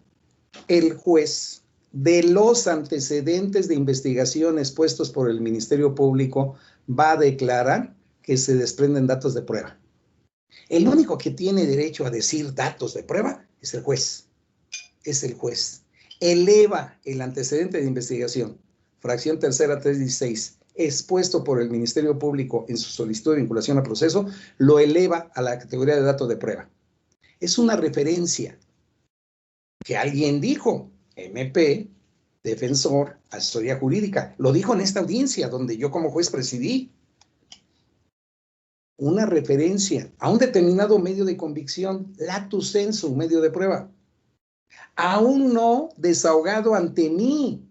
el juez, de los antecedentes de investigación expuestos por el Ministerio Público, va a declarar que se desprenden datos de prueba. El único que tiene derecho a decir datos de prueba es el juez. Es el juez. Eleva el antecedente de investigación, fracción tercera 316, expuesto por el Ministerio Público en su solicitud de vinculación a proceso, lo eleva a la categoría de datos de prueba. Es una referencia que alguien dijo, MP, defensor, asesoría jurídica. Lo dijo en esta audiencia donde yo como juez presidí. Una referencia a un determinado medio de convicción, lactu sensu, medio de prueba. Aún no desahogado ante mí,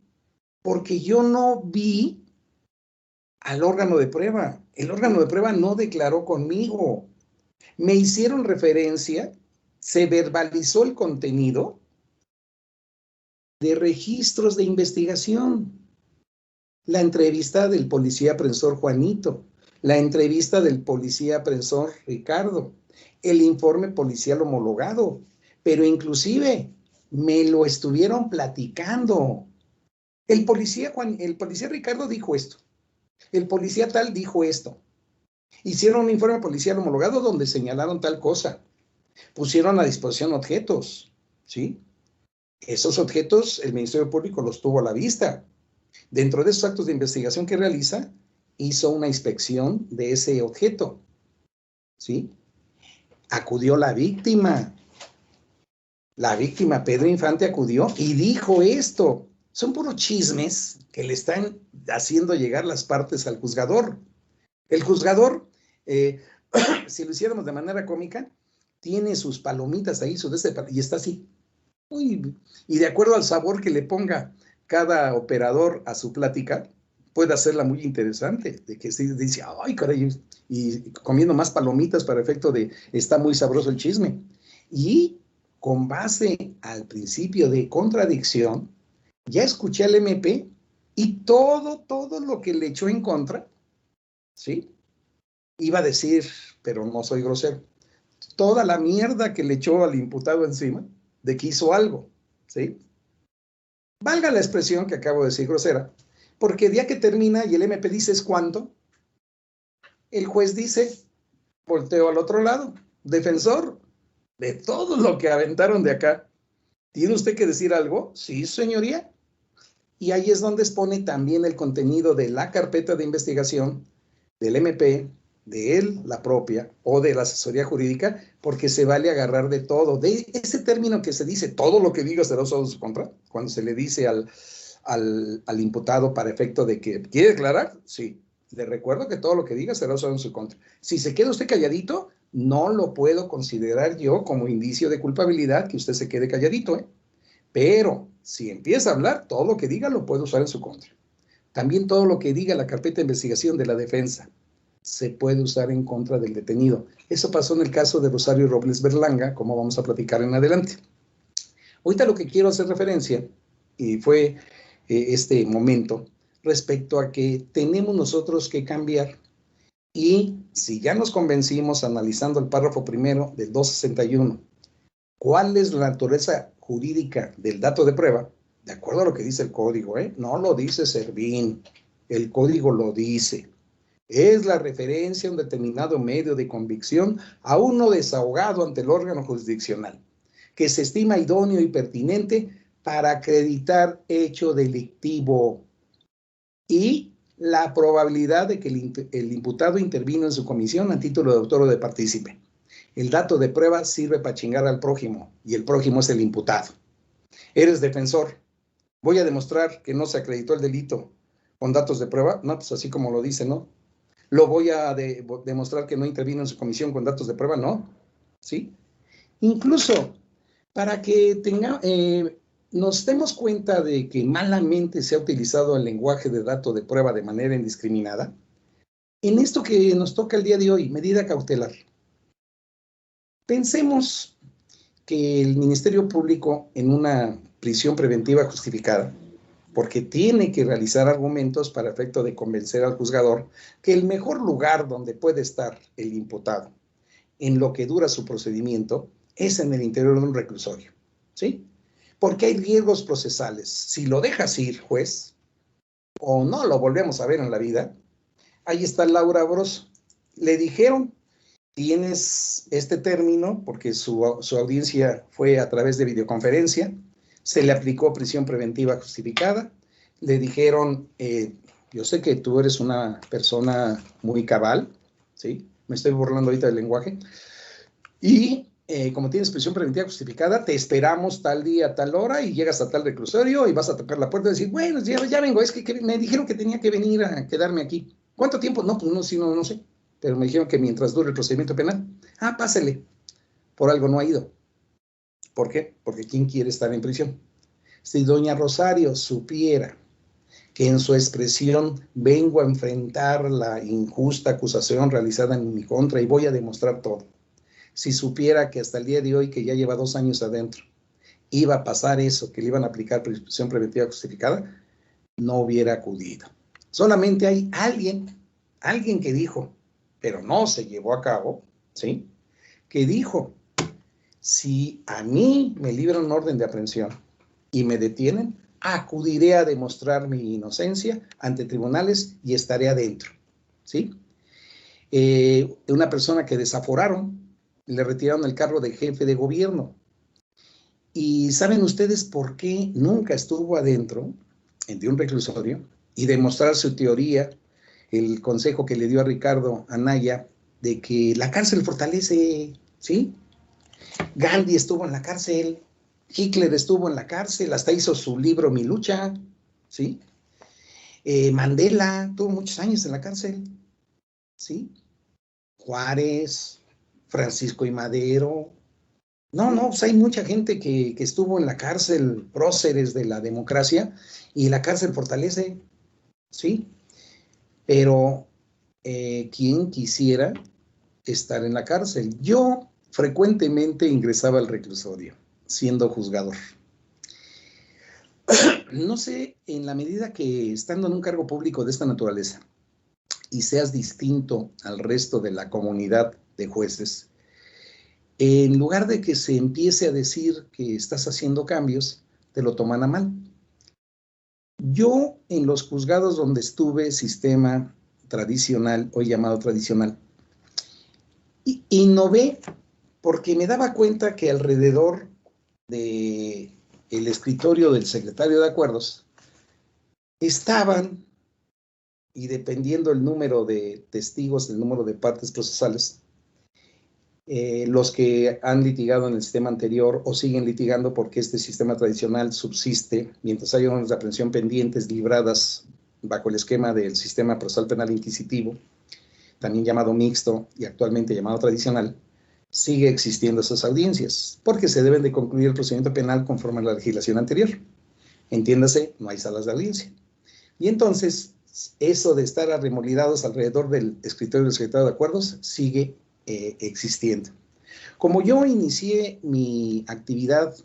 porque yo no vi al órgano de prueba. El órgano de prueba no declaró conmigo. Me hicieron referencia, se verbalizó el contenido de registros de investigación. la entrevista del policía apresor Juanito, la entrevista del policía apresor Ricardo, el informe policial homologado, pero inclusive me lo estuvieron platicando. El policía Ricardo dijo esto, el policía tal dijo esto. Hicieron un informe policial homologado donde señalaron tal cosa. Pusieron a disposición objetos, ¿sí? Esos objetos el Ministerio Público los tuvo a la vista. Dentro de esos actos de investigación que realiza, hizo una inspección de ese objeto, ¿sí? Acudió la víctima. La víctima, Pedro Infante, acudió y dijo esto. Son puros chismes que le están haciendo llegar las partes al juzgador. El juzgador, si lo hiciéramos de manera cómica, tiene sus palomitas ahí, y está así. Uy, y de acuerdo al sabor que le ponga cada operador a su plática, puede hacerla muy interesante, de que se dice, ay, caray, y comiendo más palomitas para efecto de, está muy sabroso el chisme. Y con base al principio de contradicción, ya escuché al MP y todo lo que le echó en contra, ¿sí? Iba a decir, pero no soy grosero, toda la mierda que le echó al imputado encima de que hizo algo, ¿sí? Valga la expresión que acabo de decir grosera, porque el día que termina y el MP dice es cuánto, el juez dice, volteo al otro lado, defensor, de todo lo que aventaron de acá, ¿tiene usted que decir algo? Sí, señoría. Y ahí es donde expone también el contenido de la carpeta de investigación del MP, de él, la propia, o de la asesoría jurídica, porque se vale agarrar de todo. De ese término que se dice, todo lo que diga será usado en su contra, cuando se le dice al imputado para efecto de que, ¿quiere declarar? Sí. Le recuerdo que todo lo que diga será usado en su contra. Si se queda usted calladito, no lo puedo considerar yo como indicio de culpabilidad que usted se quede calladito, ¿eh? Pero si empieza a hablar, todo lo que diga lo puede usar en su contra. También todo lo que diga la carpeta de investigación de la defensa se puede usar en contra del detenido. Eso pasó en el caso de Rosario Robles Berlanga, como vamos a platicar en adelante. Ahorita lo que quiero hacer referencia, y fue este momento, respecto a que tenemos nosotros que cambiar, y si ya nos convencimos analizando el párrafo primero del 261, ¿cuál es la naturaleza jurídica del dato de prueba? De acuerdo a lo que dice el código, no lo dice Servín, el código lo dice. Es la referencia a un determinado medio de convicción a uno desahogado ante el órgano jurisdiccional, que se estima idóneo y pertinente para acreditar hecho delictivo y la probabilidad de que el imputado intervino en su comisión a título de autor o de partícipe. El dato de prueba sirve para chingar al prójimo y el prójimo es el imputado. Eres defensor. Voy a demostrar que no se acreditó el delito con datos de prueba. No, pues así como lo dice, ¿no? Lo voy a demostrar que no intervino en su comisión con datos de prueba, ¿no? ¿Sí? Incluso para que nos demos cuenta de que malamente se ha utilizado el lenguaje de dato de prueba de manera indiscriminada, en esto que nos toca el día de hoy, medida cautelar. Pensemos que el Ministerio Público en una prisión preventiva justificada, porque tiene que realizar argumentos para efecto de convencer al juzgador que el mejor lugar donde puede estar el imputado en lo que dura su procedimiento es en el interior de un reclusorio, ¿sí? Porque hay riesgos procesales. Si lo dejas ir, juez, o no lo volvemos a ver en la vida, ahí está Laura Bros. Le dijeron, tienes este término, porque su audiencia fue a través de videoconferencia, se le aplicó prisión preventiva justificada, le dijeron, yo sé que tú eres una persona muy cabal, ¿sí? Me estoy burlando ahorita del lenguaje, y como tienes prisión preventiva justificada, te esperamos tal día, tal hora, y llegas a tal reclusorio, y vas a tocar la puerta y decir, bueno, ya vengo, es que me dijeron que tenía que venir a quedarme aquí. ¿Cuánto tiempo? No, pues no sé, pero me dijeron que mientras dure el procedimiento penal. Ah, pásele. Por algo no ha ido. ¿Por qué? Porque ¿quién quiere estar en prisión? Si doña Rosario supiera que en su expresión vengo a enfrentar la injusta acusación realizada en mi contra y voy a demostrar todo, si supiera que hasta el día de hoy, que ya lleva 2 años adentro, iba a pasar eso, que le iban a aplicar prisión preventiva justificada, no hubiera acudido. Solamente hay alguien que dijo, pero no se llevó a cabo, ¿sí? Que dijo, si a mí me libran un orden de aprehensión y me detienen, acudiré a demostrar mi inocencia ante tribunales y estaré adentro, ¿sí? Una persona que desaforaron, le retiraron el cargo de jefe de gobierno. ¿Y saben ustedes por qué nunca estuvo adentro de un reclusorio? Y demostrar su teoría, el consejo que le dio a Ricardo Anaya, de que la cárcel fortalece, ¿sí? Gandhi estuvo en la cárcel, Hitler estuvo en la cárcel, hasta hizo su libro Mi Lucha, ¿sí? Mandela tuvo muchos años en la cárcel, ¿sí? Juárez, Francisco y Madero. No, pues hay mucha gente que estuvo en la cárcel, próceres de la democracia, y la cárcel fortalece, ¿sí? Pero, ¿quién quisiera estar en la cárcel? Yo frecuentemente ingresaba al reclusorio, siendo juzgador. No sé, en la medida que estando en un cargo público de esta naturaleza y seas distinto al resto de la comunidad de jueces, en lugar de que se empiece a decir que estás haciendo cambios, te lo toman a mal. Yo en los juzgados donde estuve, sistema tradicional, hoy llamado tradicional, innové porque me daba cuenta que alrededor del escritorio del secretario de acuerdos estaban, y dependiendo el número de testigos, el número de partes procesales, los que han litigado en el sistema anterior o siguen litigando porque este sistema tradicional subsiste mientras hay órdenes de aprehensión pendientes libradas bajo el esquema del sistema procesal penal inquisitivo, también llamado mixto y actualmente llamado tradicional, sigue existiendo esas audiencias porque se deben de concluir el procedimiento penal conforme a la legislación anterior. Entiéndase, no hay salas de audiencia. Y entonces, eso de estar arremolidados alrededor del escritorio del secretario de acuerdos sigue existiendo. Como yo inicié mi actividad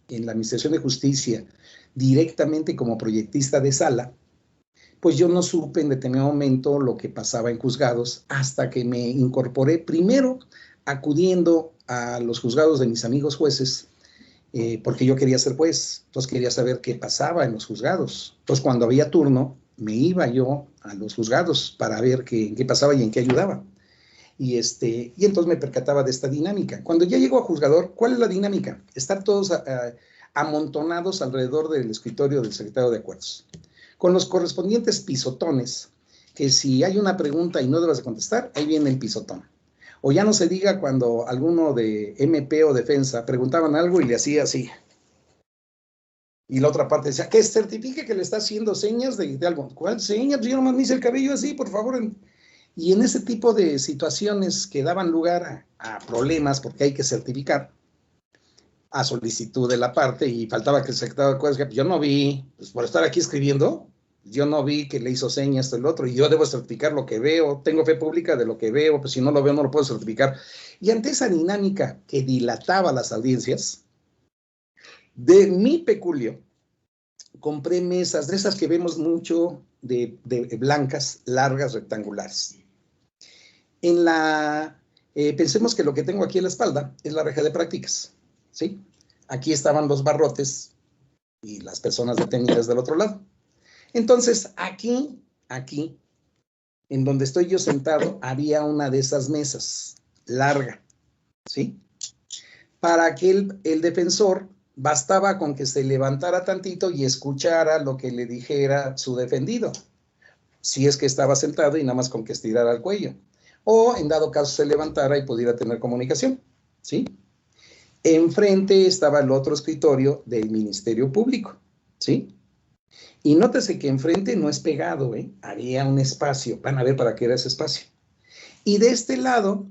en la Administración de Justicia directamente como proyectista de sala, pues yo no supe en determinado momento lo que pasaba en juzgados hasta que me incorporé primero acudiendo a los juzgados de mis amigos jueces, porque yo quería ser juez, entonces quería saber qué pasaba en los juzgados. Entonces cuando había turno, me iba yo a los juzgados para ver qué pasaba y en qué ayudaba. Y entonces me percataba de esta dinámica. Cuando ya llego a juzgador, ¿cuál es la dinámica? Estar todos amontonados alrededor del escritorio del secretario de acuerdos, con los correspondientes pisotones, que si hay una pregunta y no debes contestar, ahí viene el pisotón. O ya no se diga cuando alguno de MP o defensa preguntaban algo y le hacía así. Y la otra parte decía, que certifique que le está haciendo señas de algo. ¿Cuál señas? Yo nomás me hice el cabello así, por favor. Y en ese tipo de situaciones que daban lugar a problemas, porque hay que certificar, a solicitud de la parte, y faltaba que el secretario de acuerdos, yo no vi, pues por estar aquí escribiendo, yo no vi que le hizo señas esto y lo otro, y yo debo certificar lo que veo, tengo fe pública de lo que veo, pues si no lo veo no lo puedo certificar. Y ante esa dinámica que dilataba las audiencias, de mi peculio, compré mesas de esas que vemos mucho, de blancas, largas, rectangulares. Pensemos que lo que tengo aquí en la espalda es la reja de prácticas, ¿sí? Aquí estaban los barrotes y las personas detenidas del otro lado. Entonces, aquí, en donde estoy yo sentado, había una de esas mesas, larga, ¿sí? Para que el defensor bastaba con que se levantara tantito y escuchara lo que le dijera su defendido, si es que estaba sentado y nada más con que estirara el cuello. O en dado caso se levantara y pudiera tener comunicación, ¿sí? Enfrente estaba el otro escritorio del Ministerio Público, ¿sí? Y nótese que enfrente no es pegado, ¿eh? Había un espacio, van a ver para qué era ese espacio. Y de este lado,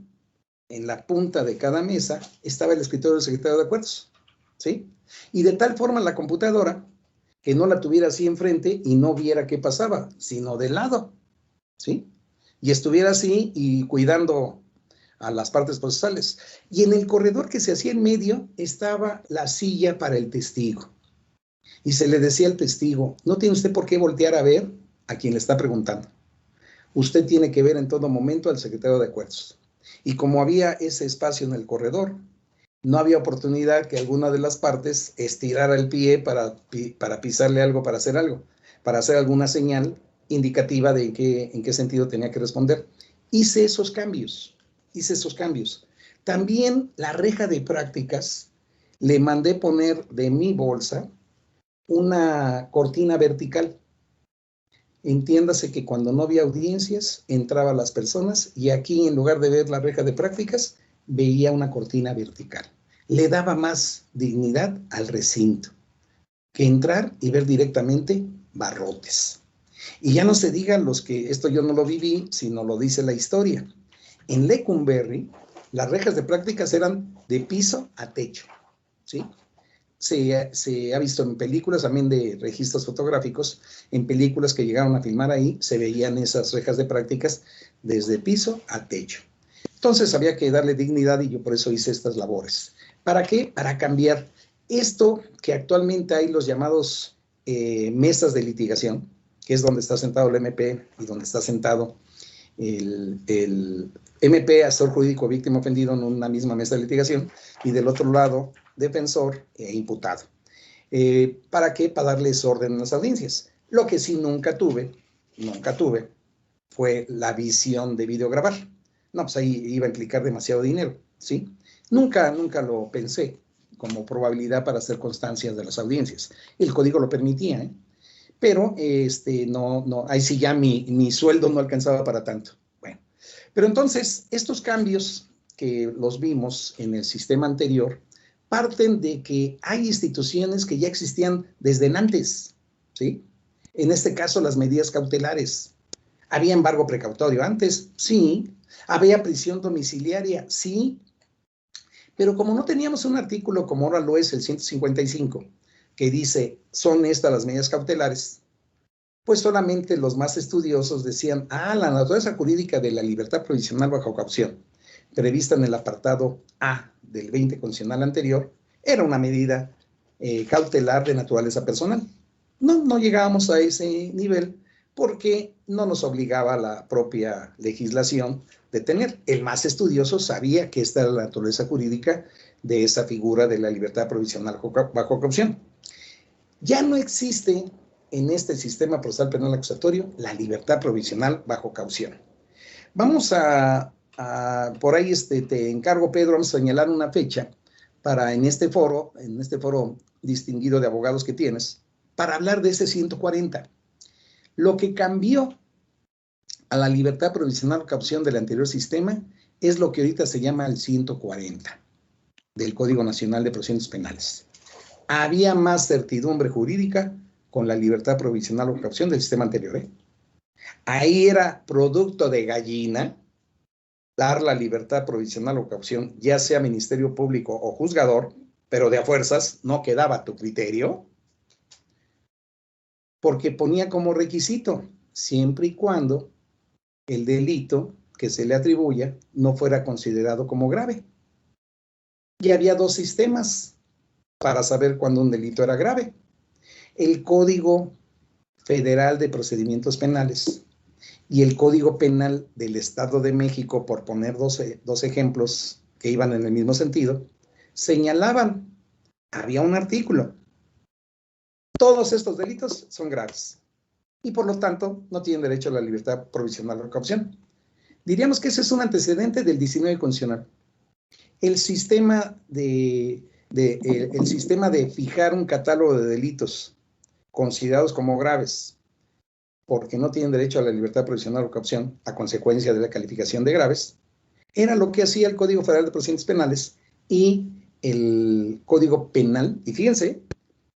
en la punta de cada mesa, estaba el escritorio del secretario de acuerdos, ¿sí? Y de tal forma la computadora que no la tuviera así enfrente y no viera qué pasaba, sino de lado, ¿sí? Y estuviera así y cuidando a las partes procesales. Y en el corredor que se hacía en medio estaba la silla para el testigo. Y se le decía al testigo, no tiene usted por qué voltear a ver a quien le está preguntando. Usted tiene que ver en todo momento al secretario de Acuerdos. Y como había ese espacio en el corredor, no había oportunidad que alguna de las partes estirara el pie para pisarle algo, para hacer alguna señal indicativa de en qué sentido tenía que responder. Hice esos cambios. También la reja de prácticas, le mandé poner de mi bolsa una cortina vertical. Entiéndase que cuando no había audiencias, entraban las personas y aquí, en lugar de ver la reja de prácticas, veía una cortina vertical. Le daba más dignidad al recinto que entrar y ver directamente barrotes. Y ya no se digan los que, esto yo no lo viví, sino lo dice la historia. En Lecumberri, las rejas de prácticas eran de piso a techo, ¿sí? Se ha visto en películas también de registros fotográficos, en películas que llegaron a filmar ahí, se veían esas rejas de prácticas desde piso a techo. Entonces había que darle dignidad y yo por eso hice estas labores. ¿Para qué? Para cambiar esto que actualmente hay los llamados mesas de litigación, que es donde está sentado el MP y donde está sentado el MP, asesor jurídico víctima ofendido, en una misma mesa de litigación, y del otro lado, defensor e imputado. ¿Para qué? Para darles orden en las audiencias. Lo que sí nunca tuve, fue la visión de videograbar. No, pues ahí iba a implicar demasiado dinero, ¿sí? Nunca lo pensé como probabilidad para hacer constancias de las audiencias. El código lo permitía, ¿eh? Pero no, ahí sí ya mi sueldo no alcanzaba para tanto. Bueno, pero entonces estos cambios que los vimos en el sistema anterior parten de que hay instituciones que ya existían desde antes, ¿sí? En este caso, las medidas cautelares. ¿Había embargo precautorio antes? Sí. ¿Había prisión domiciliaria? Sí. Pero como no teníamos un artículo como ahora lo es el 155, que dice, son estas las medidas cautelares, pues solamente los más estudiosos decían, la naturaleza jurídica de la libertad provisional bajo caución, prevista en el apartado A del 20 constitucional anterior, era una medida cautelar de naturaleza personal. No llegábamos a ese nivel porque no nos obligaba la propia legislación de tener. El más estudioso sabía que esta era la naturaleza jurídica de esa figura de la libertad provisional bajo caución. Ya no existe en este sistema procesal penal acusatorio la libertad provisional bajo caución. Vamos por ahí te encargo, Pedro, vamos a señalar una fecha para en este foro distinguido de abogados que tienes, para hablar de ese 140. Lo que cambió a la libertad provisional bajo caución del anterior sistema es lo que ahorita se llama el 140 del Código Nacional de Procedimientos Penales. Había más certidumbre jurídica con la libertad provisional bajo caución del sistema anterior, ¿eh? Ahí era producto de gallina dar la libertad provisional o caución, ya sea Ministerio Público o juzgador, pero de a fuerzas no quedaba a tu criterio, porque ponía como requisito, siempre y cuando el delito que se le atribuya no fuera considerado como grave. Y había dos sistemas para saber cuándo un delito era grave. El Código Federal de Procedimientos Penales y el Código Penal del Estado de México, por poner dos ejemplos que iban en el mismo sentido, señalaban, había un artículo, todos estos delitos son graves y por lo tanto no tienen derecho a la libertad provisional o caución. Diríamos que ese es un antecedente del 19 constitucional. El sistema de fijar un catálogo de delitos considerados como graves porque no tienen derecho a la libertad provisional o caución a consecuencia de la calificación de graves, era lo que hacía el Código Federal de Procedimientos Penales y el Código Penal. Y fíjense,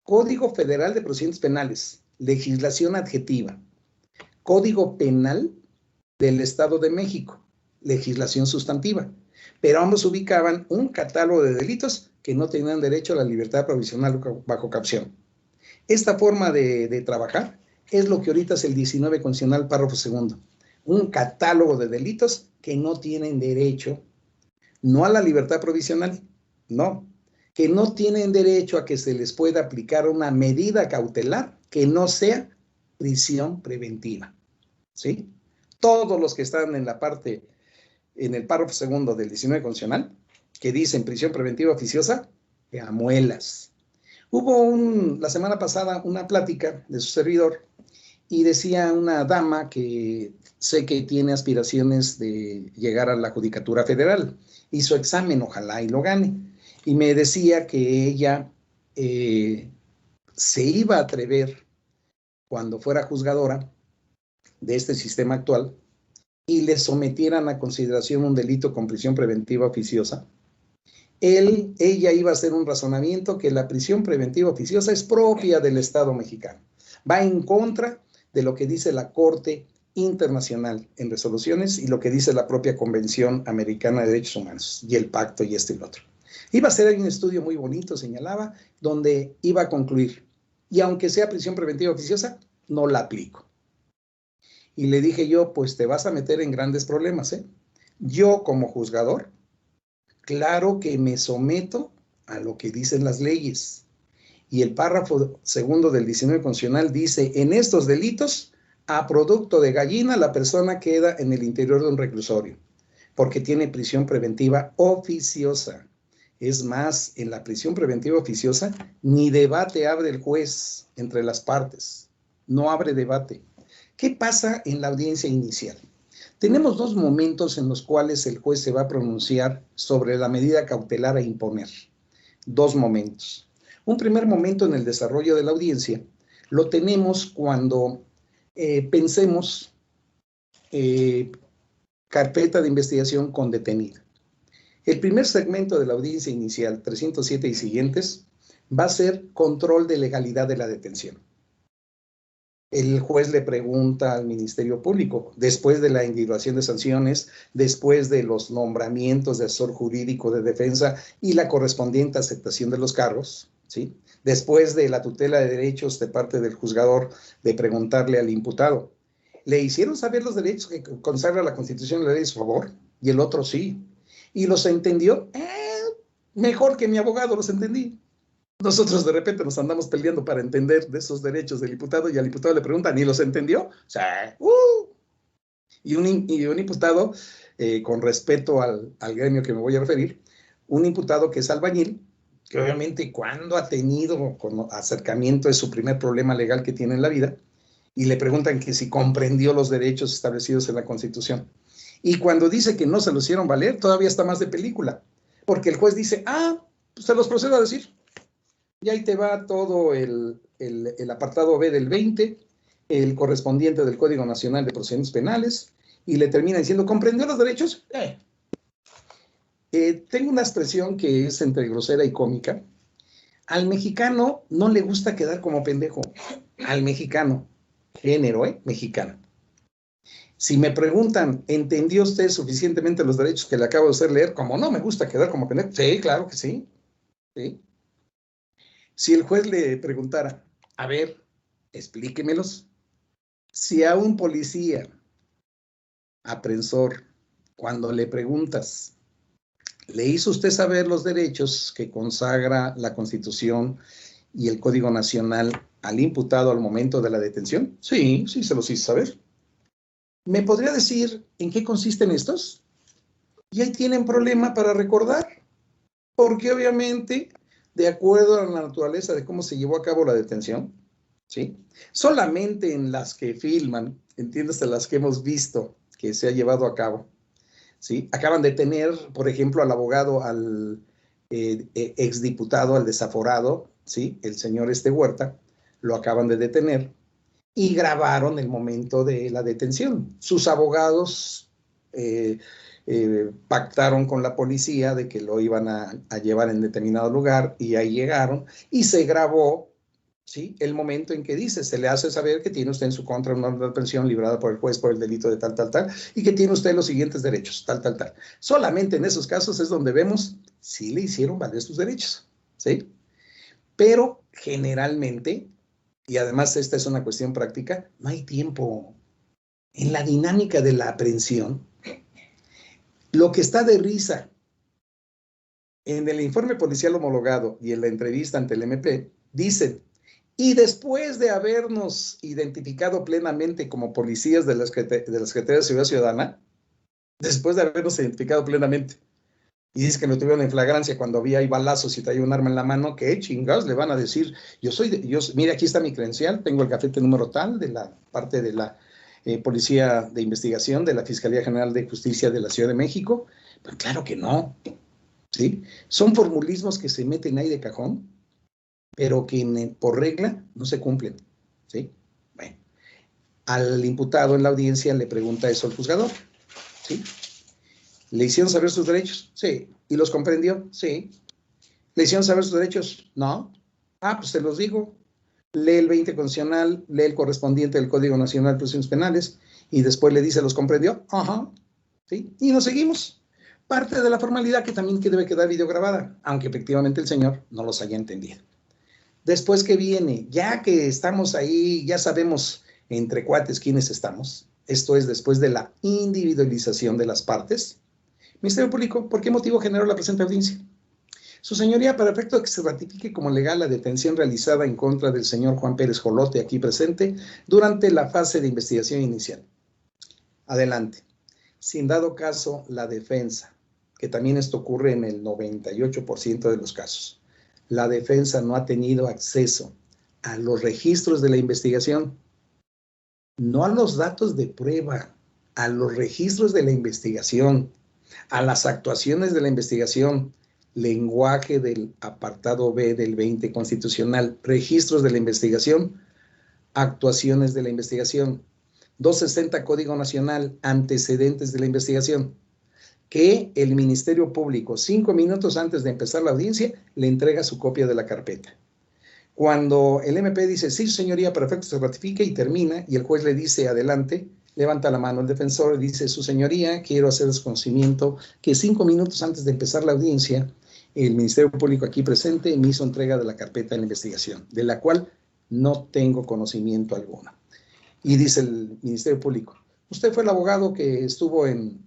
Código Federal de Procedimientos Penales, legislación adjetiva. Código Penal del Estado de México, legislación sustantiva. Pero ambos ubicaban un catálogo de delitos que no tenían derecho a la libertad provisional bajo caución. Esta forma de trabajar es lo que ahorita es el 19 constitucional, párrafo segundo. Un catálogo de delitos que no tienen derecho, no a la libertad provisional, no, que no tienen derecho a que se les pueda aplicar una medida cautelar que no sea prisión preventiva, ¿sí? Todos los que están en la parte, en el párrafo segundo del 19 constitucional, que dicen prisión preventiva oficiosa, te amuelas. Hubo la semana pasada una plática de su servidor y decía una dama que sé que tiene aspiraciones de llegar a la Judicatura Federal. Hizo examen, ojalá y lo gane. Y me decía que ella se iba a atrever cuando fuera juzgadora de este sistema actual y le sometieran a consideración un delito con prisión preventiva oficiosa. Ella iba a hacer un razonamiento que la prisión preventiva oficiosa es propia del Estado mexicano. Va en contra de lo que dice la Corte Internacional en resoluciones y lo que dice la propia Convención Americana de Derechos Humanos y el pacto y esto y lo otro. Iba a ser un estudio muy bonito, señalaba, donde iba a concluir. Y aunque sea prisión preventiva oficiosa, no la aplico. Y le dije yo, pues te vas a meter en grandes problemas, ¿eh? Yo como juzgador, claro que me someto a lo que dicen las leyes. Y el párrafo segundo del 19 constitucional dice, en estos delitos, a producto de gallina, la persona queda en el interior de un reclusorio, porque tiene prisión preventiva oficiosa. Es más, en la prisión preventiva oficiosa, ni debate abre el juez entre las partes. No abre debate. ¿Qué pasa en la audiencia inicial? Tenemos dos momentos en los cuales el juez se va a pronunciar sobre la medida cautelar a imponer. Dos momentos. Un primer momento en el desarrollo de la audiencia lo tenemos cuando pensemos carpeta de investigación con detenida. El primer segmento de la audiencia inicial, 307 y siguientes, va a ser control de legalidad de la detención. El juez le pregunta al Ministerio Público, después de la individuación de sanciones, después de los nombramientos de asesor jurídico de defensa y la correspondiente aceptación de los cargos, ¿sí? Después de la tutela de derechos de parte del juzgador, de preguntarle al imputado, ¿le hicieron saber los derechos que consagra la Constitución y la ley de su favor? Y el otro sí. ¿Y los entendió? Mejor que mi abogado los entendí. Nosotros de repente nos andamos peleando para entender de esos derechos del imputado y al imputado le preguntan, ¿y los entendió? O sea, y un imputado, con respeto al gremio que me voy a referir, un imputado que es albañil, que obviamente cuando ha tenido con acercamiento es su primer problema legal que tiene en la vida, y le preguntan que si comprendió los derechos establecidos en la Constitución. Y cuando dice que no se los hicieron valer, todavía está más de película, porque el juez dice, pues se los procedo a decir. Y ahí te va todo el apartado B del 20, el correspondiente del Código Nacional de Procedimientos Penales, y le termina diciendo, ¿comprendió los derechos? Tengo una expresión que es entre grosera y cómica. Al mexicano no le gusta quedar como pendejo. Al mexicano, género, mexicano. Si me preguntan, ¿entendió usted suficientemente los derechos que le acabo de hacer leer? Como no me gusta quedar como pendejo. Sí, claro que sí. Sí. Si el juez le preguntara, a ver, explíquemelos. Si a un policía, aprensor, cuando le preguntas, ¿le hizo usted saber los derechos que consagra la Constitución y el Código Nacional al imputado al momento de la detención? Sí, sí se los hice saber. ¿Me podría decir en qué consisten estos? Y ahí tienen problema para recordar, porque obviamente, de acuerdo a la naturaleza de cómo se llevó a cabo la detención, ¿sí? Solamente en las que filman, entiéndase, las que hemos visto que se ha llevado a cabo, ¿sí? Acaban de tener, por ejemplo, al abogado, al exdiputado, al desaforado, ¿sí? El señor Huerta, lo acaban de detener y grabaron el momento de la detención. Sus abogados pactaron con la policía de que lo iban a llevar en determinado lugar y ahí llegaron y se grabó, ¿sí? El momento en que dice, se le hace saber que tiene usted en su contra una orden de aprehensión librada por el juez por el delito de tal, tal, tal, y que tiene usted los siguientes derechos, tal, tal, tal. Solamente en esos casos es donde vemos si le hicieron valer sus derechos, ¿sí? Pero generalmente, y además esta es una cuestión práctica, no hay tiempo. En la dinámica de la aprehensión, lo que está de risa en el informe policial homologado y en la entrevista ante el MP, dicen, Y después de habernos identificado plenamente como policías de la Secretaría de Seguridad Ciudadana, después de habernos identificado plenamente, y dice que me tuvieron en flagrancia cuando había ahí balazos y traía un arma en la mano, ¿qué chingados le van a decir? Mire, aquí está mi credencial, tengo el gafete número tal de la parte de la Policía de Investigación de la Fiscalía General de Justicia de la Ciudad de México. Pues claro que no, ¿sí? Son formulismos que se meten ahí de cajón, pero que por regla no se cumplen, ¿sí? Bueno, al imputado en la audiencia le pregunta eso al juzgador, ¿sí? ¿Le hicieron saber sus derechos? Sí. ¿Y los comprendió? Sí. ¿Le hicieron saber sus derechos? No. Ah, pues se los digo. Lee el 20 constitucional, lee el correspondiente del Código Nacional de Procedimientos Penales y después le dice, ¿los comprendió? Ajá. ¿Sí? Y nos seguimos. Parte de la formalidad que también debe quedar videograbada, aunque efectivamente el señor no los haya entendido. Después que viene, ya que estamos ahí, ya sabemos entre cuates quiénes estamos, esto es después de la individualización de las partes. Ministerio Público, ¿por qué motivo generó la presente audiencia? Su señoría, para efecto de que se ratifique como legal la detención realizada en contra del señor Juan Pérez Jolote, aquí presente, durante la fase de investigación inicial. Adelante. Sin dado caso, la defensa, que también esto ocurre en el 98% de los casos, la defensa no ha tenido acceso a los registros de la investigación, no a los datos de prueba, a los registros de la investigación, a las actuaciones de la investigación, lenguaje del apartado B del 20 constitucional, registros de la investigación, actuaciones de la investigación, 260 Código Nacional, antecedentes de la investigación, que el Ministerio Público, 5 minutos antes de empezar la audiencia, le entrega su copia de la carpeta. Cuando el MP dice, sí, señoría, perfecto, se ratifica y termina, y el juez le dice, adelante, levanta la mano el defensor y dice, su señoría, quiero hacer desconocimiento que 5 minutos antes de empezar la audiencia, el Ministerio Público aquí presente me hizo entrega de la carpeta de la investigación, de la cual no tengo conocimiento alguno. Y dice el Ministerio Público, usted fue el abogado que estuvo en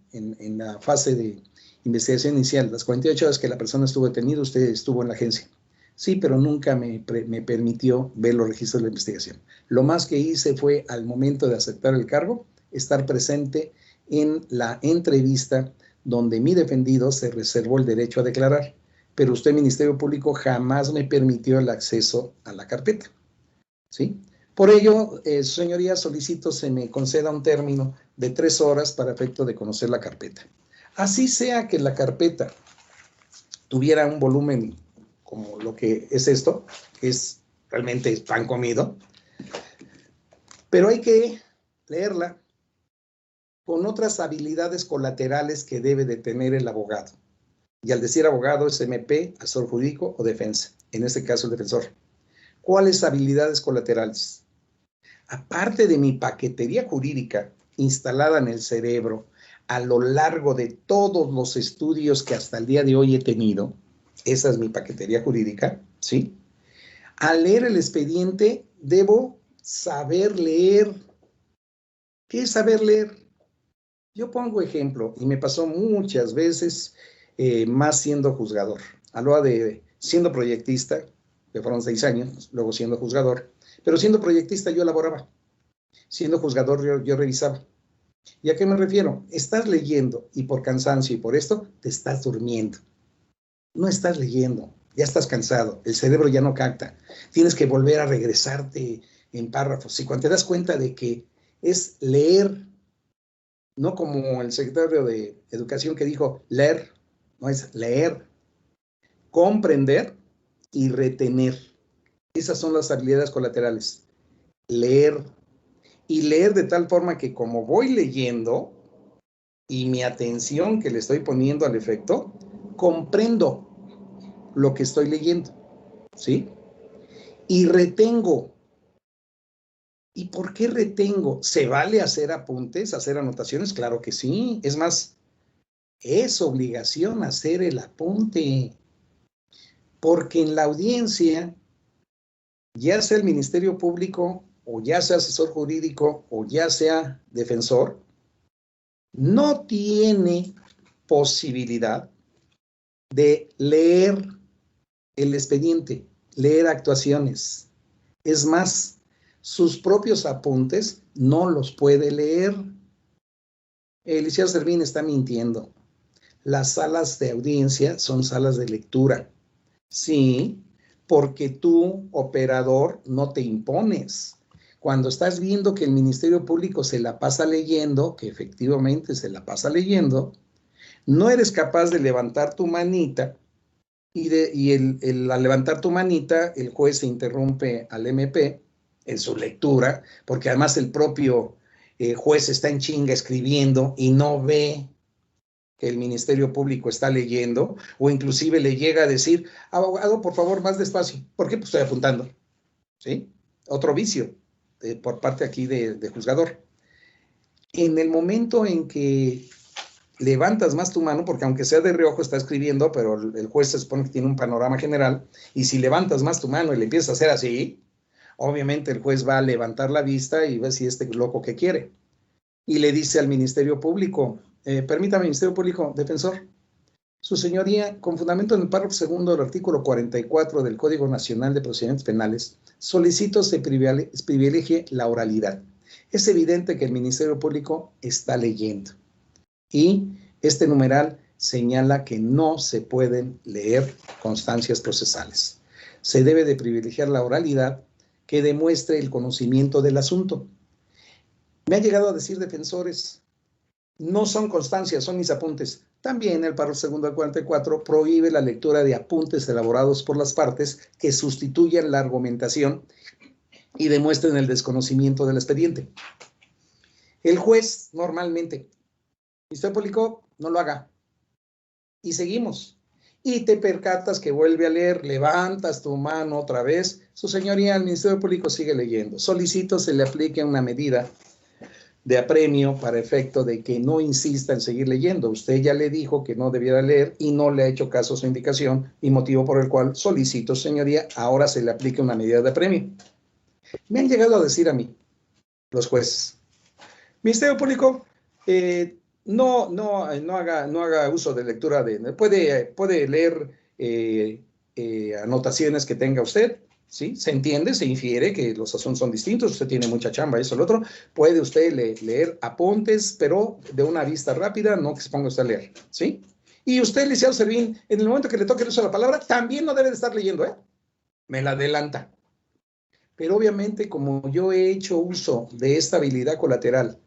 la fase de investigación inicial, las 48 horas que la persona estuvo detenida, usted estuvo en la agencia. Sí, pero nunca me permitió ver los registros de la investigación. Lo más que hice fue, al momento de aceptar el cargo, estar presente en la entrevista donde mi defendido se reservó el derecho a declarar, pero usted, Ministerio Público, jamás me permitió el acceso a la carpeta, ¿sí? Por ello, señoría, solicito se me conceda un término de 3 horas para efecto de conocer la carpeta. Así sea que la carpeta tuviera un volumen como lo que es esto, que es realmente pan comido, pero hay que leerla con otras habilidades colaterales que debe de tener el abogado. Y al decir abogado es MP, asesor jurídico o defensa, en este caso el defensor. ¿Cuáles habilidades colaterales? Aparte de mi paquetería jurídica instalada en el cerebro a lo largo de todos los estudios que hasta el día de hoy he tenido, esa es mi paquetería jurídica, ¿sí? Al leer el expediente, debo saber leer. ¿Qué es saber leer? Yo pongo ejemplo, y me pasó muchas veces, más siendo juzgador. Hablaba de siendo proyectista, que fueron 6 años, luego siendo juzgador, pero siendo proyectista yo elaboraba. Siendo juzgador yo revisaba. ¿Y a qué me refiero? Estás leyendo y por cansancio y por esto te estás durmiendo. No estás leyendo, ya estás cansado, el cerebro ya no capta. Tienes que volver a regresarte en párrafos. Y cuando te das cuenta de que es leer, no como el secretario de Educación que dijo leer, no es leer, comprender y retener. Esas son las habilidades colaterales. Leer. Y leer de tal forma que como voy leyendo y mi atención que le estoy poniendo al efecto, comprendo lo que estoy leyendo, ¿sí? Y retengo. ¿Y por qué retengo? ¿Se vale hacer apuntes, hacer anotaciones? Claro que sí. Es más, es obligación hacer el apunte. Porque en la audiencia, ya sea el Ministerio Público, o ya sea asesor jurídico, o ya sea defensor, no tiene posibilidad de leer el expediente, leer actuaciones, Es más, sus propios apuntes no los puede leer. El licenciado Servín está mintiendo. Las salas de audiencia son salas de lectura. Sí, porque tú, operador, no te impones. Cuando estás viendo que el Ministerio Público se la pasa leyendo, que efectivamente se la pasa leyendo, no eres capaz de levantar tu manita y al levantar tu manita, el juez se interrumpe al MP en su lectura, porque además el propio juez está en chinga escribiendo y no ve que el Ministerio Público está leyendo, o inclusive le llega a decir, abogado, por favor, más despacio. ¿Por qué? Pues estoy apuntando. ¿Sí? Otro vicio por parte aquí de juzgador. En el momento en que levantas más tu mano, porque aunque sea de reojo está escribiendo, pero el juez se supone que tiene un panorama general, y si levantas más tu mano y le empiezas a hacer así, obviamente el juez va a levantar la vista y va a decir, este loco ¿qué quiere? Y le dice al Ministerio Público, permítame, Ministerio Público, defensor, su señoría, con fundamento en el párrafo segundo del artículo 44 del Código Nacional de Procedimientos Penales, solicito se privilegie la oralidad. Es evidente que el Ministerio Público está leyendo. Y este numeral señala que no se pueden leer constancias procesales. Se debe de privilegiar la oralidad que demuestre el conocimiento del asunto. Me han llegado a decir defensores, no son constancias, son mis apuntes. También el párrafo segundo del 44 prohíbe la lectura de apuntes elaborados por las partes que sustituyan la argumentación y demuestren el desconocimiento del expediente. El juez normalmente, Ministerio Público, no lo haga. Y seguimos. Y te percatas que vuelve a leer, levantas tu mano otra vez. Su señoría, el Ministerio Público sigue leyendo. Solicito se le aplique una medida de apremio para efecto de que no insista en seguir leyendo. Usted ya le dijo que no debiera leer y no le ha hecho caso a su indicación, y motivo por el cual solicito, señoría, ahora se le aplique una medida de apremio. Me han llegado a decir a mí, los jueces, Ministerio Público, no haga uso de lectura puede leer anotaciones que tenga usted, ¿sí? Se entiende, se infiere que los asuntos son distintos, usted tiene mucha chamba, eso, lo otro. Puede usted leer apuntes, pero de una vista rápida, no que se ponga usted a leer, ¿sí? Y usted, licenciado Servín, en el momento que le toque el uso de la palabra, también no debe de estar leyendo, ¿eh? Me la adelanta. Pero obviamente, como yo he hecho uso de esta habilidad colateral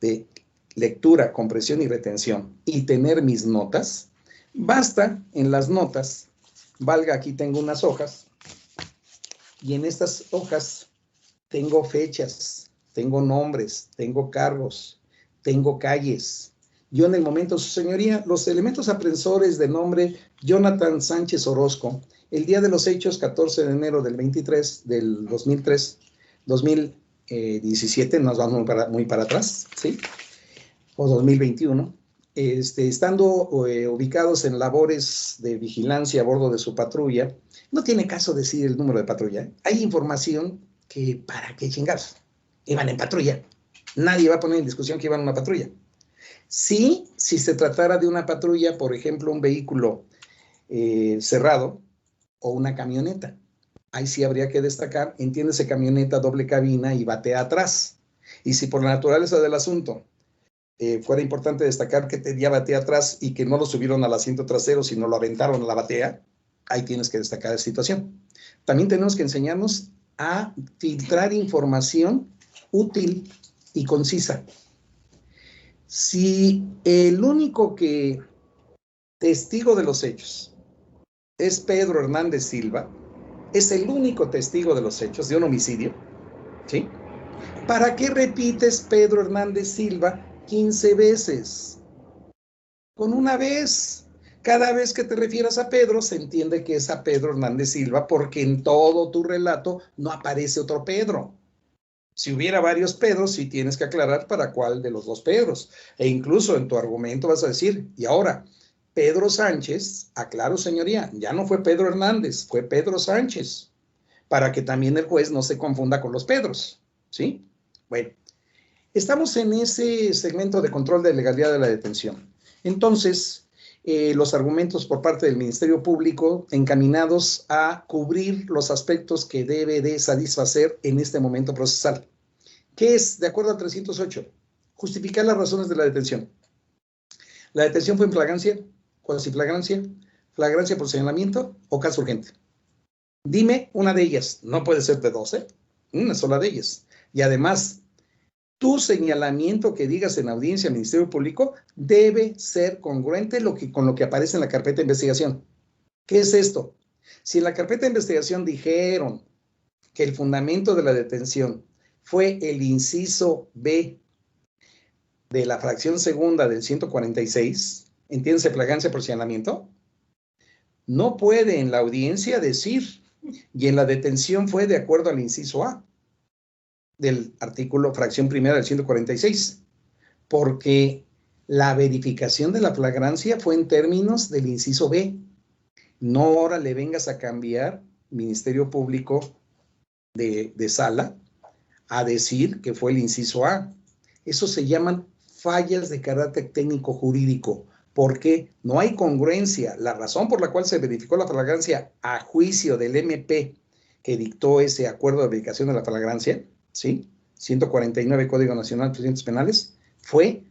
de lectura, compresión y retención y tener mis notas, basta en las notas, valga, aquí tengo unas hojas, y en estas hojas tengo fechas, tengo nombres, tengo cargos, tengo calles. Yo en el momento, su señoría, los elementos aprensores de nombre Jonathan Sánchez Orozco, el día de los hechos, 14 de enero del 2017, nos vamos muy para atrás, ¿sí? O 2021, estando ubicados en labores de vigilancia a bordo de su patrulla, no tiene caso decir el número de patrulla, ¿eh? Hay información que, ¿para qué chingados? Iban en patrulla. Nadie va a poner en discusión que iban en una patrulla. Sí, si se tratara de una patrulla, por ejemplo, un vehículo cerrado o una camioneta, ahí sí habría que destacar, entiéndese, camioneta, doble cabina y batea atrás. Y si por la naturaleza del asunto fuera importante destacar que tenía batea atrás y que no lo subieron al asiento trasero, sino lo aventaron a la batea, ahí tienes que destacar esa situación. También tenemos que enseñarnos a filtrar información útil y concisa. Si el único testigo de los hechos es Pedro Hernández Silva, es el único testigo de los hechos de un homicidio, ¿sí? ¿Para qué repites Pedro Hernández Silva 15 veces? Con una vez. Cada vez que te refieras a Pedro, se entiende que es a Pedro Hernández Silva, porque en todo tu relato no aparece otro Pedro. Si hubiera varios Pedros, sí tienes que aclarar para cuál de los dos Pedros. E incluso en tu argumento vas a decir, y ahora, Pedro Sánchez, aclaro, señoría, ya no fue Pedro Hernández, fue Pedro Sánchez, para que también el juez no se confunda con los Pedros, ¿sí? Bueno, estamos en ese segmento de control de legalidad de la detención. Entonces, los argumentos por parte del Ministerio Público encaminados a cubrir los aspectos que debe de satisfacer en este momento procesal. ¿Qué es, de acuerdo al 308? Justificar las razones de la detención. La detención fue en flagrancia, cuasiflagrancia, flagrancia por señalamiento o caso urgente. Dime una de ellas, no puede ser de 12, una sola de ellas. Y además, tu señalamiento que digas en audiencia al Ministerio Público debe ser congruente con lo que aparece en la carpeta de investigación. ¿Qué es esto? Si en la carpeta de investigación dijeron que el fundamento de la detención fue el inciso B de la fracción segunda del 146, entiéndase flagrancia por señalamiento, no puede en la audiencia decir, y en la detención fue de acuerdo al inciso A del artículo fracción primera del 146, porque la verificación de la flagrancia fue en términos del inciso B. No ahora le vengas a cambiar, Ministerio Público de sala, a decir que fue el inciso A. Eso se llaman fallas de carácter técnico jurídico, porque no hay congruencia. La razón por la cual se verificó la flagrancia a juicio del MP que dictó ese acuerdo de verificación de la flagrancia, ¿sí? 149 Código Nacional de Procedimientos Penales, fue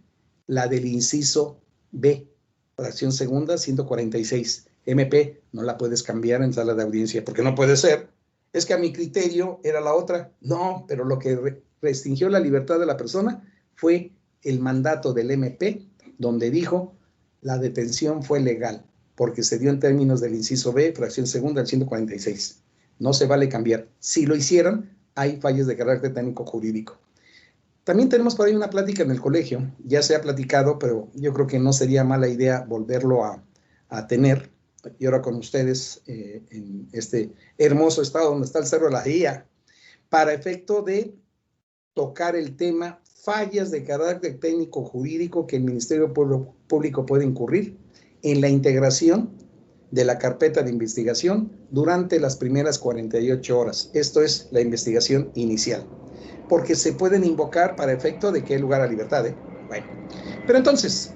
la del inciso B, fracción segunda, 146. MP, no la puedes cambiar en sala de audiencia, porque no puede ser. Es que a mi criterio era la otra. No, pero lo que restringió la libertad de la persona fue el mandato del MP, donde dijo la detención fue legal, porque se dio en términos del inciso B, fracción segunda del 146. No se vale cambiar. Si lo hicieran, hay fallas de carácter técnico jurídico. También tenemos por ahí una plática en el colegio, ya se ha platicado, pero yo creo que no sería mala idea volverlo a tener, y ahora con ustedes en este hermoso estado donde está el Cerro de la Guía, para efecto de tocar el tema fallas de carácter técnico jurídico que el Ministerio Público puede incurrir en la integración de la carpeta de investigación durante las primeras 48 horas. Esto es la investigación inicial, porque se pueden invocar para efecto de que hay lugar a libertad, ¿eh? Bueno, pero entonces,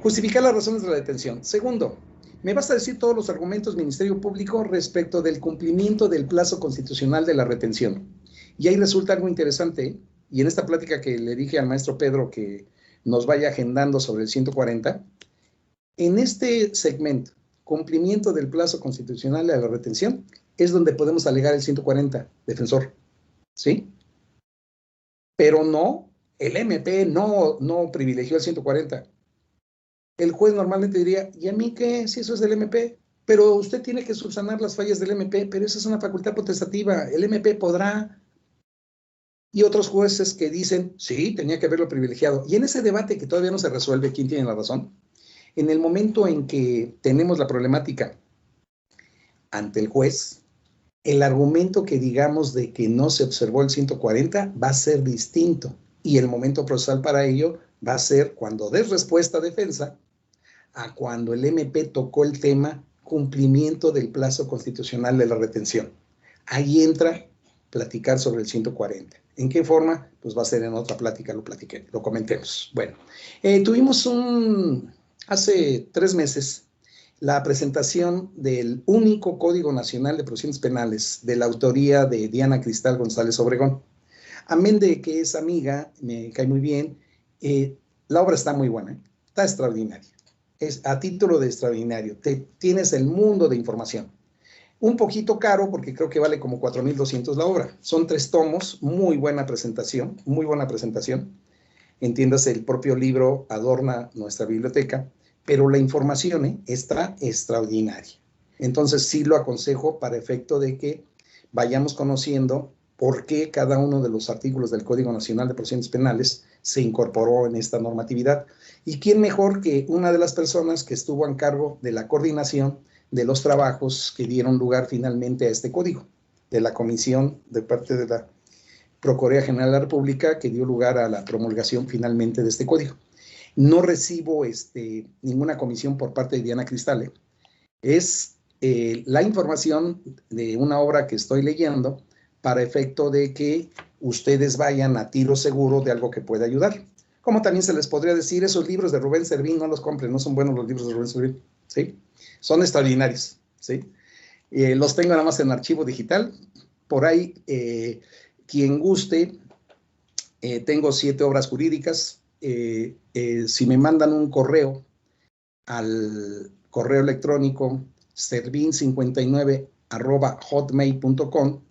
justificar las razones de la detención. Segundo, me basta decir todos los argumentos Ministerio Público respecto del cumplimiento del plazo constitucional de la retención. Y ahí resulta algo interesante, ¿eh? Y en esta plática que le dije al maestro Pedro que nos vaya agendando sobre el 140, en este segmento, cumplimiento del plazo constitucional de la retención, es donde podemos alegar el 140, defensor, ¿sí? Pero no, el MP no privilegió el 140. El juez normalmente diría, ¿y a mí qué? Si eso es del MP, pero usted tiene que subsanar las fallas del MP, pero esa es una facultad potestativa, el MP podrá. Y otros jueces que dicen, sí, tenía que haberlo privilegiado. Y en ese debate que todavía no se resuelve, ¿quién tiene la razón? En el momento en que tenemos la problemática ante el juez, el argumento que digamos de que no se observó el 140 va a ser distinto. Y el momento procesal para ello va a ser cuando des respuesta a defensa a cuando el MP tocó el tema cumplimiento del plazo constitucional de la retención. Ahí entra platicar sobre el 140. ¿En qué forma? Pues va a ser en otra plática, lo comentemos. Bueno, tuvimos hace 3 meses la presentación del único Código Nacional de Procedimientos Penales de la autoría de Diana Cristal González Obregón. Amén de que es amiga, me cae muy bien, la obra está muy buena, está extraordinaria. Es a título de extraordinario, tienes el mundo de información. Un poquito caro porque creo que vale como 4,200 la obra. Son 3 tomos, muy buena presentación, muy buena presentación. Entiéndase, el propio libro adorna nuestra biblioteca, pero la información está extraordinaria. Entonces sí lo aconsejo para efecto de que vayamos conociendo por qué cada uno de los artículos del Código Nacional de Procedimientos Penales se incorporó en esta normatividad. ¿Y quién mejor que una de las personas que estuvo a cargo de la coordinación de los trabajos que dieron lugar finalmente a este código, de la comisión de parte de la Procuraduría General de la República que dio lugar a la promulgación finalmente de este código? No recibo ninguna comisión por parte de Diana Cristal. Es la información de una obra que estoy leyendo para efecto de que ustedes vayan a tiro seguro de algo que pueda ayudar. Como también se les podría decir, esos libros de Rubén Servín no los compren, no son buenos los libros de Rubén Servín. ¿sí? Son extraordinarios, ¿sí? Los tengo nada más en archivo digital. Por ahí, quien guste, tengo 7 obras jurídicas. Si me mandan un correo al correo electrónico servin59@hotmail.com,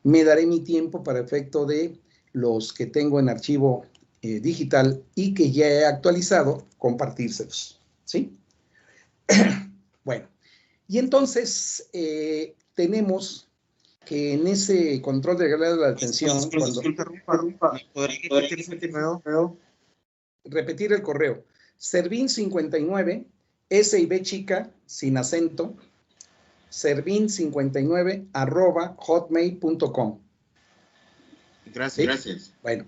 me daré mi tiempo para efecto de los que tengo en archivo digital y que ya he actualizado, compartírselos, ¿sí? Bueno, y entonces tenemos que en ese control de grado de la atención, cuando... Repetir el correo. Servin59, S y B chica, sin acento, servin59@hotmail.com.
Gracias.
¿Sí?
Gracias.
Bueno,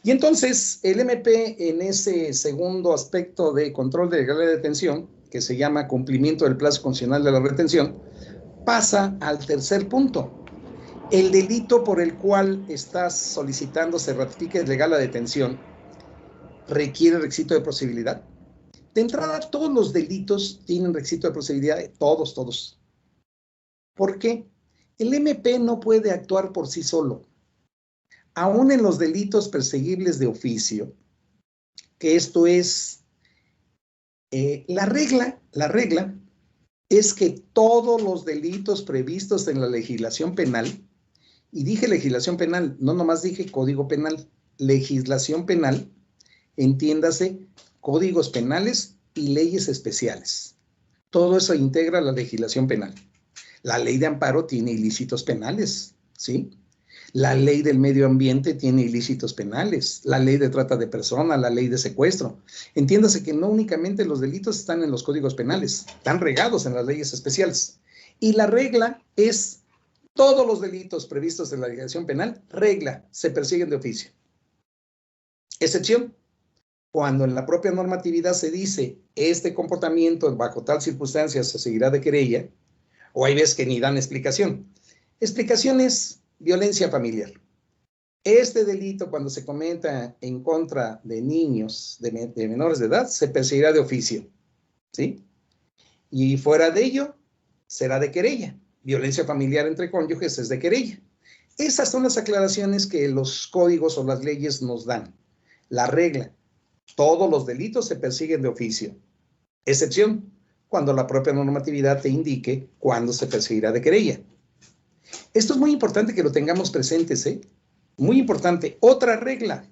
y entonces el MP en ese segundo aspecto de control de grado de detención, que se llama cumplimiento del plazo constitucional de la retención, pasa al tercer punto. El delito por el cual estás solicitando se ratifique legal la detención requiere requisito de procedibilidad. De entrada, todos los delitos tienen requisito de procedibilidad, todos. ¿Por qué? El MP no puede actuar por sí solo. Aún en los delitos perseguibles de oficio, que esto es, la regla es que todos los delitos previstos en la legislación penal, y dije legislación penal, no nomás dije código penal, legislación penal, entiéndase, códigos penales y leyes especiales. Todo eso integra la legislación penal. La ley de amparo tiene ilícitos penales, ¿sí? La ley del medio ambiente tiene ilícitos penales, la ley de trata de personas, la ley de secuestro. Entiéndase que no únicamente los delitos están en los códigos penales, están regados en las leyes especiales. Y la regla es, todos los delitos previstos en la legislación penal, regla, se persiguen de oficio. Excepción, cuando en la propia normatividad se dice, este comportamiento bajo tal circunstancia se seguirá de querella, o hay veces que ni dan explicación. Explicación es violencia familiar. Este delito, cuando se cometa en contra de niños, de menores de edad, se perseguirá de oficio, ¿sí? Y fuera de ello, será de querella. Violencia familiar entre cónyuges es de querella. Esas son las aclaraciones que los códigos o las leyes nos dan. La regla, todos los delitos se persiguen de oficio. Excepción, cuando la propia normatividad te indique cuándo se perseguirá de querella. Esto es muy importante que lo tengamos presentes, ¿eh? Muy importante. Otra regla,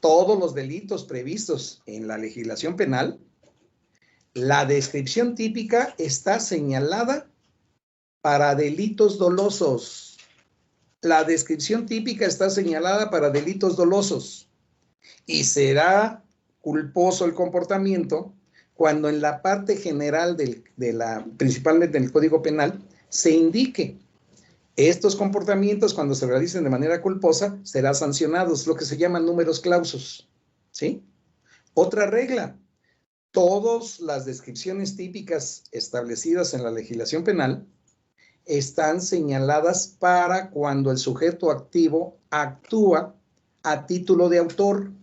todos los delitos previstos en la legislación penal, la descripción típica está señalada para delitos dolosos. La descripción típica está señalada para delitos dolosos y será culposo el comportamiento cuando en la parte general principalmente en el Código Penal se indique estos comportamientos cuando se realicen de manera culposa serán sancionados, lo que se llaman números clausos, ¿sí? Otra regla, todas las descripciones típicas establecidas en la legislación penal están señaladas para cuando el sujeto activo actúa a título de autor,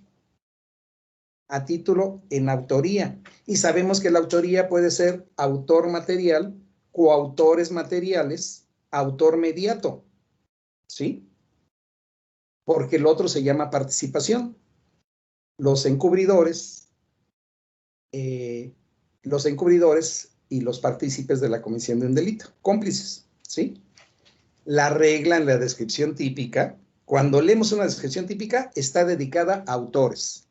a título en autoría. Y sabemos que la autoría puede ser autor material, coautores materiales, autor mediato, ¿sí? Porque el otro se llama participación. Los encubridores y los partícipes de la comisión de un delito, cómplices, ¿sí? La regla en la descripción típica, cuando leemos una descripción típica, está dedicada a autores,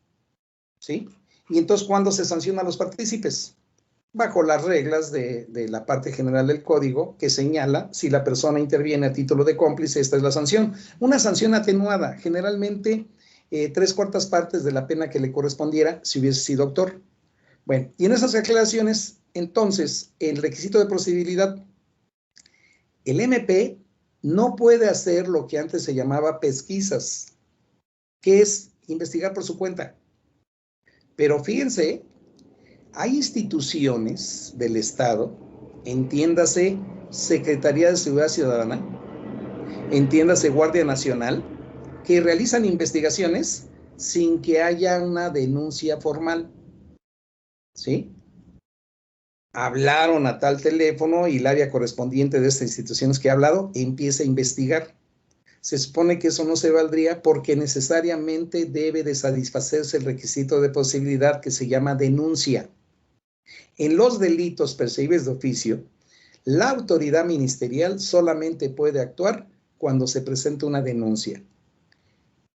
¿sí? Y entonces, ¿cuándo se sanciona a los partícipes? Bajo las reglas de la parte general del código que señala si la persona interviene a título de cómplice, esta es la sanción. Una sanción atenuada, generalmente 3/4 partes de la pena que le correspondiera si hubiese sido autor. Bueno, y en esas aclaraciones, entonces, el requisito de procedibilidad, el MP no puede hacer lo que antes se llamaba pesquisas, que es investigar por su cuenta. Pero fíjense, hay instituciones del Estado, entiéndase Secretaría de Seguridad Ciudadana, entiéndase Guardia Nacional, que realizan investigaciones sin que haya una denuncia formal, ¿sí? hablaron a tal teléfono y el área correspondiente de estas instituciones que ha hablado empieza a investigar. Se supone que eso no se valdría porque necesariamente debe de satisfacerse el requisito de posibilidad que se llama denuncia. En los delitos perseguibles de oficio, la autoridad ministerial solamente puede actuar cuando se presenta una denuncia.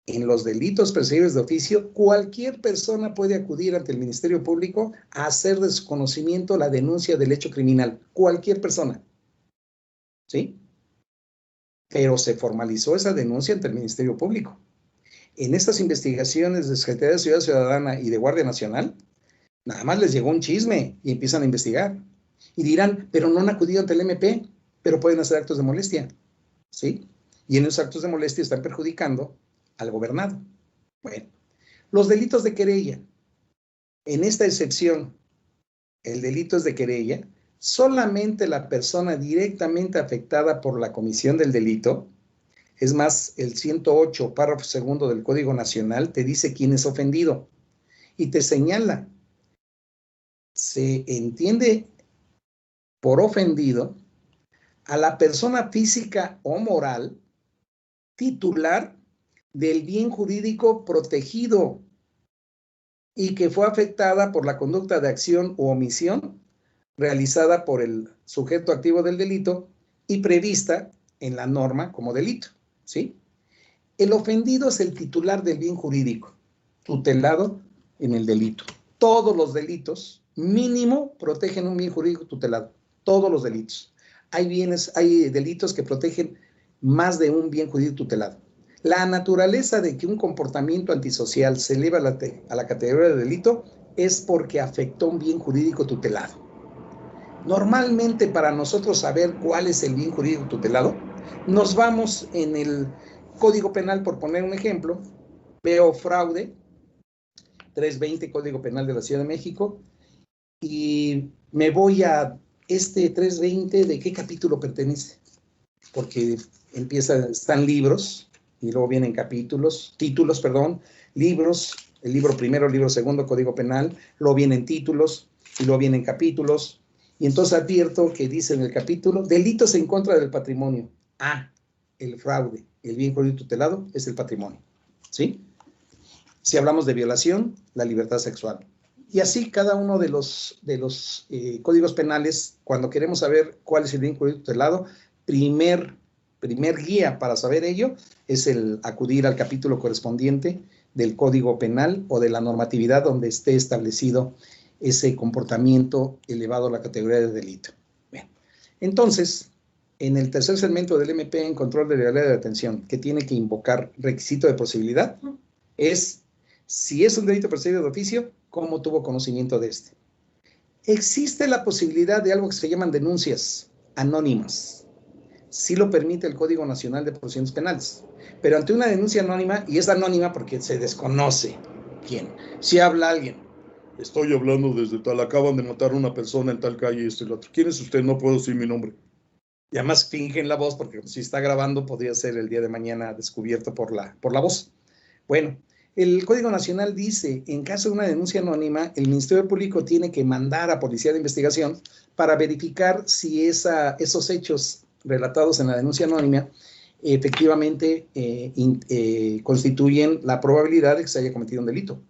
En los delitos perseguibles de oficio, cualquier persona puede acudir ante el Ministerio Público a hacer de su conocimiento la denuncia del hecho criminal. Cualquier persona. ¿Sí? Pero se formalizó esa denuncia ante el Ministerio Público. En estas investigaciones de Secretaría de Seguridad Ciudadana y de Guardia Nacional, nada más les llegó un chisme y empiezan a investigar. Y dirán, pero no han acudido ante el MP, pero pueden hacer actos de molestia. ¿Sí? Y en esos actos de molestia están perjudicando al gobernado. Bueno, los delitos de querella. En esta excepción, el delito es de querella. Solamente la persona directamente afectada por la comisión del delito, es más, el 108, párrafo segundo del Código Nacional, te dice quién es ofendido y te señala. Se entiende por ofendido a la persona física o moral titular del bien jurídico protegido y que fue afectada por la conducta de acción u omisión realizada por el sujeto activo del delito y prevista en la norma como delito, ¿sí? El ofendido es el titular del bien jurídico, tutelado en el delito. Todos los delitos, mínimo, protegen un bien jurídico tutelado. Todos los delitos. Hay delitos que protegen más de un bien jurídico tutelado. La naturaleza de que un comportamiento antisocial se eleva a la categoría de delito es porque afectó un bien jurídico tutelado. Normalmente, para nosotros saber cuál es el bien jurídico tutelado, nos vamos en el Código Penal, por poner un ejemplo, veo fraude, 320 Código Penal de la Ciudad de México, y me voy a este 320, ¿de qué capítulo pertenece? Porque están libros, y luego vienen títulos, libros, el libro primero, el libro segundo, Código Penal, luego vienen títulos, y luego vienen capítulos, y entonces advierto que dice en el capítulo, delitos en contra del patrimonio. El fraude, el bien jurídico tutelado es el patrimonio, ¿sí? Si hablamos de violación, la libertad sexual. Y así cada uno de los códigos penales, cuando queremos saber cuál es el bien jurídico tutelado, primer guía para saber ello es el acudir al capítulo correspondiente del Código Penal o de la normatividad donde esté establecido ese comportamiento elevado a la categoría de delito. Bien. Entonces, en el tercer segmento del MP en control de legalidad de detención, que tiene que invocar requisito de posibilidad, es si es un delito perseguido de oficio, ¿cómo tuvo conocimiento de este? Existe la posibilidad de algo que se llaman denuncias anónimas. Sí lo permite el Código Nacional de Procedimientos Penales. Pero ante una denuncia anónima, y es anónima porque se desconoce quién. Si habla alguien, estoy hablando desde tal, acaban de matar a una persona en tal calle, esto y lo otro. ¿Quién es usted? No puedo decir mi nombre. Y además fingen la voz porque si está grabando podría ser el día de mañana descubierto por la voz. Bueno, el Código Nacional dice, en caso de una denuncia anónima, el Ministerio Público tiene que mandar a Policía de Investigación para verificar si esos hechos relatados en la denuncia anónima efectivamente constituyen la probabilidad de que se haya cometido un delito.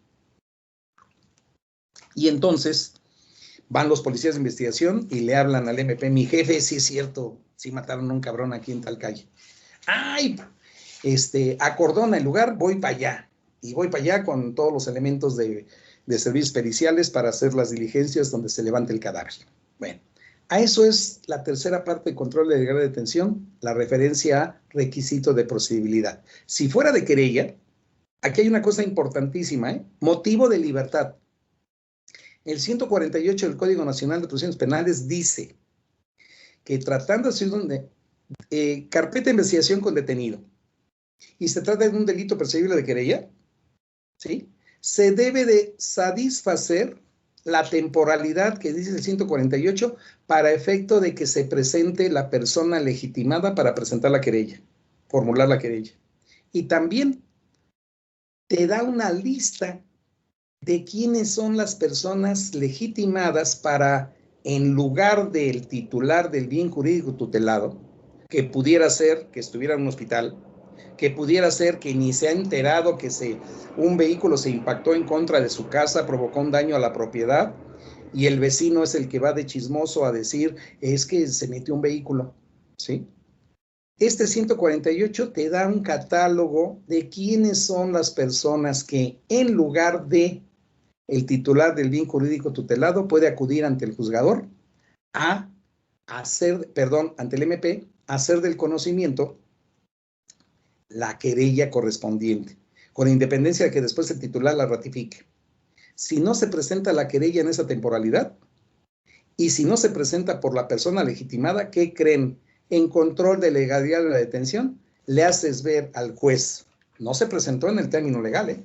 Y entonces van los policías de investigación y le hablan al MP, mi jefe, sí es cierto, sí mataron a un cabrón aquí en tal calle. ¡Ay! Acordona el lugar, voy para allá. Y voy para allá con todos los elementos de servicios periciales para hacer las diligencias donde se levante el cadáver. Bueno, a eso es la tercera parte de control de legalidad de detención, la referencia a requisito de procedibilidad. Si fuera de querella, aquí hay una cosa importantísima, motivo de libertad. El 148 del Código Nacional de Procedimientos Penales dice que tratándose de carpeta de investigación con detenido y se trata de un delito perseguible de querella, ¿sí? Se debe de satisfacer la temporalidad que dice el 148 para efecto de que se presente la persona legitimada para presentar la querella, formular la querella. Y también te da una lista de quiénes son las personas legitimadas para en lugar del titular del bien jurídico tutelado, que pudiera ser que estuviera en un hospital, que pudiera ser que ni se ha enterado que un vehículo se impactó en contra de su casa, provocó un daño a la propiedad, y el vecino es el que va de chismoso a decir, es que se metió un vehículo, ¿sí? Este 148 te da un catálogo de quiénes son las personas que en lugar de el titular del bien jurídico tutelado puede acudir ante el juzgador a hacer, perdón, ante el MP, a hacer del conocimiento la querella correspondiente, con independencia de que después el titular la ratifique. Si no se presenta la querella en esa temporalidad, y si no se presenta por la persona legitimada, ¿qué creen? En control de legalidad de la detención, le haces ver al juez, no se presentó en el término legal, ¿eh?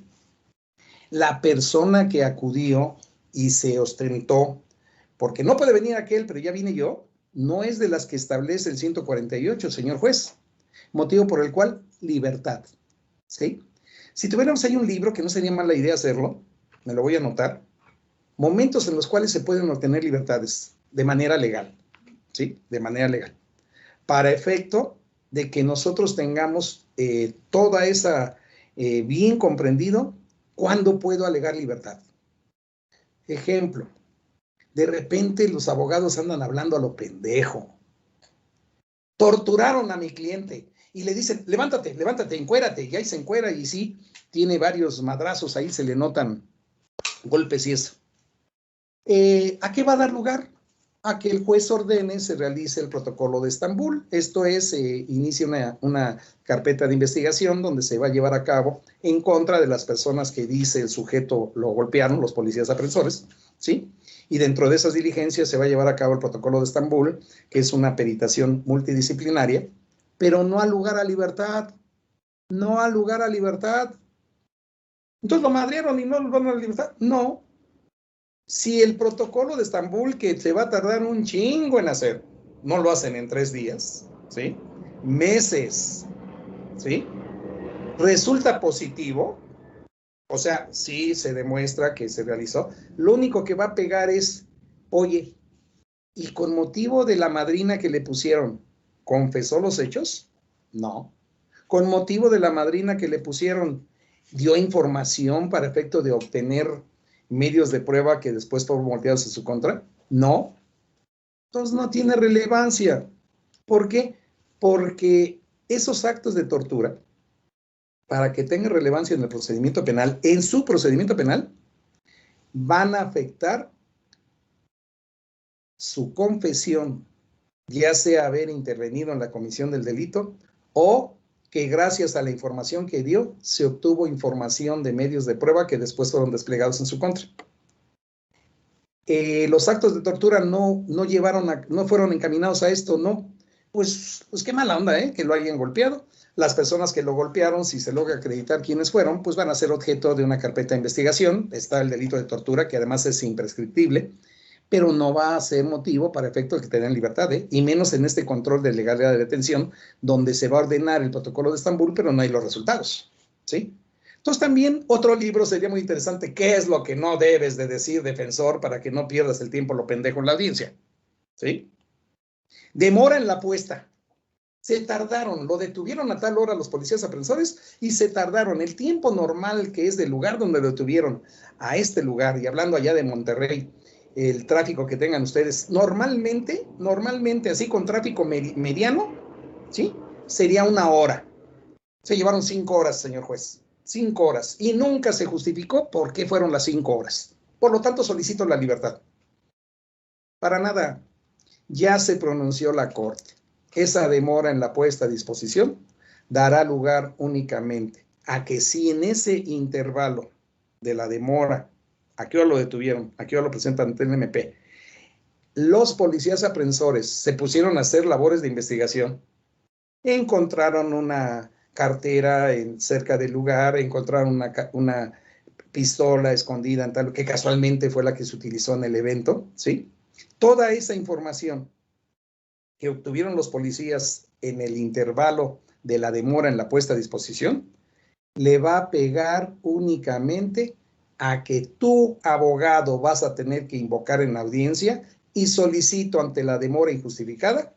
La persona que acudió y se ostentó, porque no puede venir aquel, pero ya vine yo, no es de las que establece el 148, señor juez, motivo por el cual, libertad, ¿sí? Si tuviéramos ahí un libro, que no sería mala idea hacerlo, me lo voy a anotar, momentos en los cuales se pueden obtener libertades de manera legal, ¿sí? De manera legal, para efecto de que nosotros tengamos toda esa bien comprendido, ¿cuándo puedo alegar libertad? Ejemplo, de repente los abogados andan hablando a lo pendejo. Torturaron a mi cliente y le dicen, levántate, levántate, encuérate, y ahí se encuera y sí, tiene varios madrazos, ahí se le notan golpes y eso. ¿A qué va a dar lugar? A que el juez ordene, se realice el protocolo de Estambul. Esto es, inicia una carpeta de investigación donde se va a llevar a cabo en contra de las personas que dice el sujeto lo golpearon, los policías aprensores, ¿sí? Y dentro de esas diligencias se va a llevar a cabo el protocolo de Estambul, que es una peritación multidisciplinaria, pero no ha lugar a libertad. No ha lugar a libertad. Entonces lo madrearon y no lo van a la libertad. No. Si el protocolo de Estambul, que se va a tardar un chingo en hacer, no lo hacen en 3 días, ¿sí? Meses, ¿sí? Resulta positivo, o sea, sí se demuestra que se realizó, lo único que va a pegar es, oye, ¿y con motivo de la madrina que le pusieron, confesó los hechos? No. ¿Con motivo de la madrina que le pusieron, dio información para efecto de obtener medios de prueba que después fueron volteados en su contra? No. Entonces no tiene relevancia. ¿Por qué? Porque esos actos de tortura, para que tengan relevancia en el procedimiento penal, en su procedimiento penal, van a afectar su confesión, ya sea haber intervenido en la comisión del delito o que gracias a la información que dio, se obtuvo información de medios de prueba que después fueron desplegados en su contra. Los actos de tortura no fueron encaminados a esto, no. Pues qué mala onda, que lo hayan golpeado. Las personas que lo golpearon, si se logra acreditar quiénes fueron, pues van a ser objeto de una carpeta de investigación. Está el delito de tortura, que además es imprescriptible, pero no va a ser motivo para efecto de que tengan libertad, y menos en este control de legalidad de detención, donde se va a ordenar el protocolo de Estambul, pero no hay los resultados, ¿sí? Entonces también otro libro sería muy interesante, ¿qué es lo que no debes de decir, defensor, para que no pierdas el tiempo lo pendejo en la audiencia? ¿Sí? Demora en la apuesta. Se tardaron, lo detuvieron a tal hora los policías aprensores y se tardaron. El tiempo normal que es del lugar donde lo detuvieron a este lugar, y hablando allá de Monterrey, el tráfico que tengan ustedes, normalmente, así con tráfico mediano, ¿sí? Sería 1 hora. Se llevaron 5 horas, señor juez. 5 horas. Y nunca se justificó por qué fueron las 5 horas. Por lo tanto, solicito la libertad. Para nada. Ya se pronunció la Corte. Esa demora en la puesta a disposición dará lugar únicamente a que si en ese intervalo de la demora, ¿a qué hora lo detuvieron? ¿A qué hora lo presentan ante el MP? Los policías aprensores se pusieron a hacer labores de investigación. Encontraron una cartera cerca del lugar, encontraron una pistola escondida en tal, que casualmente fue la que se utilizó en el evento, ¿sí? Toda esa información que obtuvieron los policías en el intervalo de la demora en la puesta a disposición, le va a pegar únicamente a que tu abogado vas a tener que invocar en la audiencia y solicito ante la demora injustificada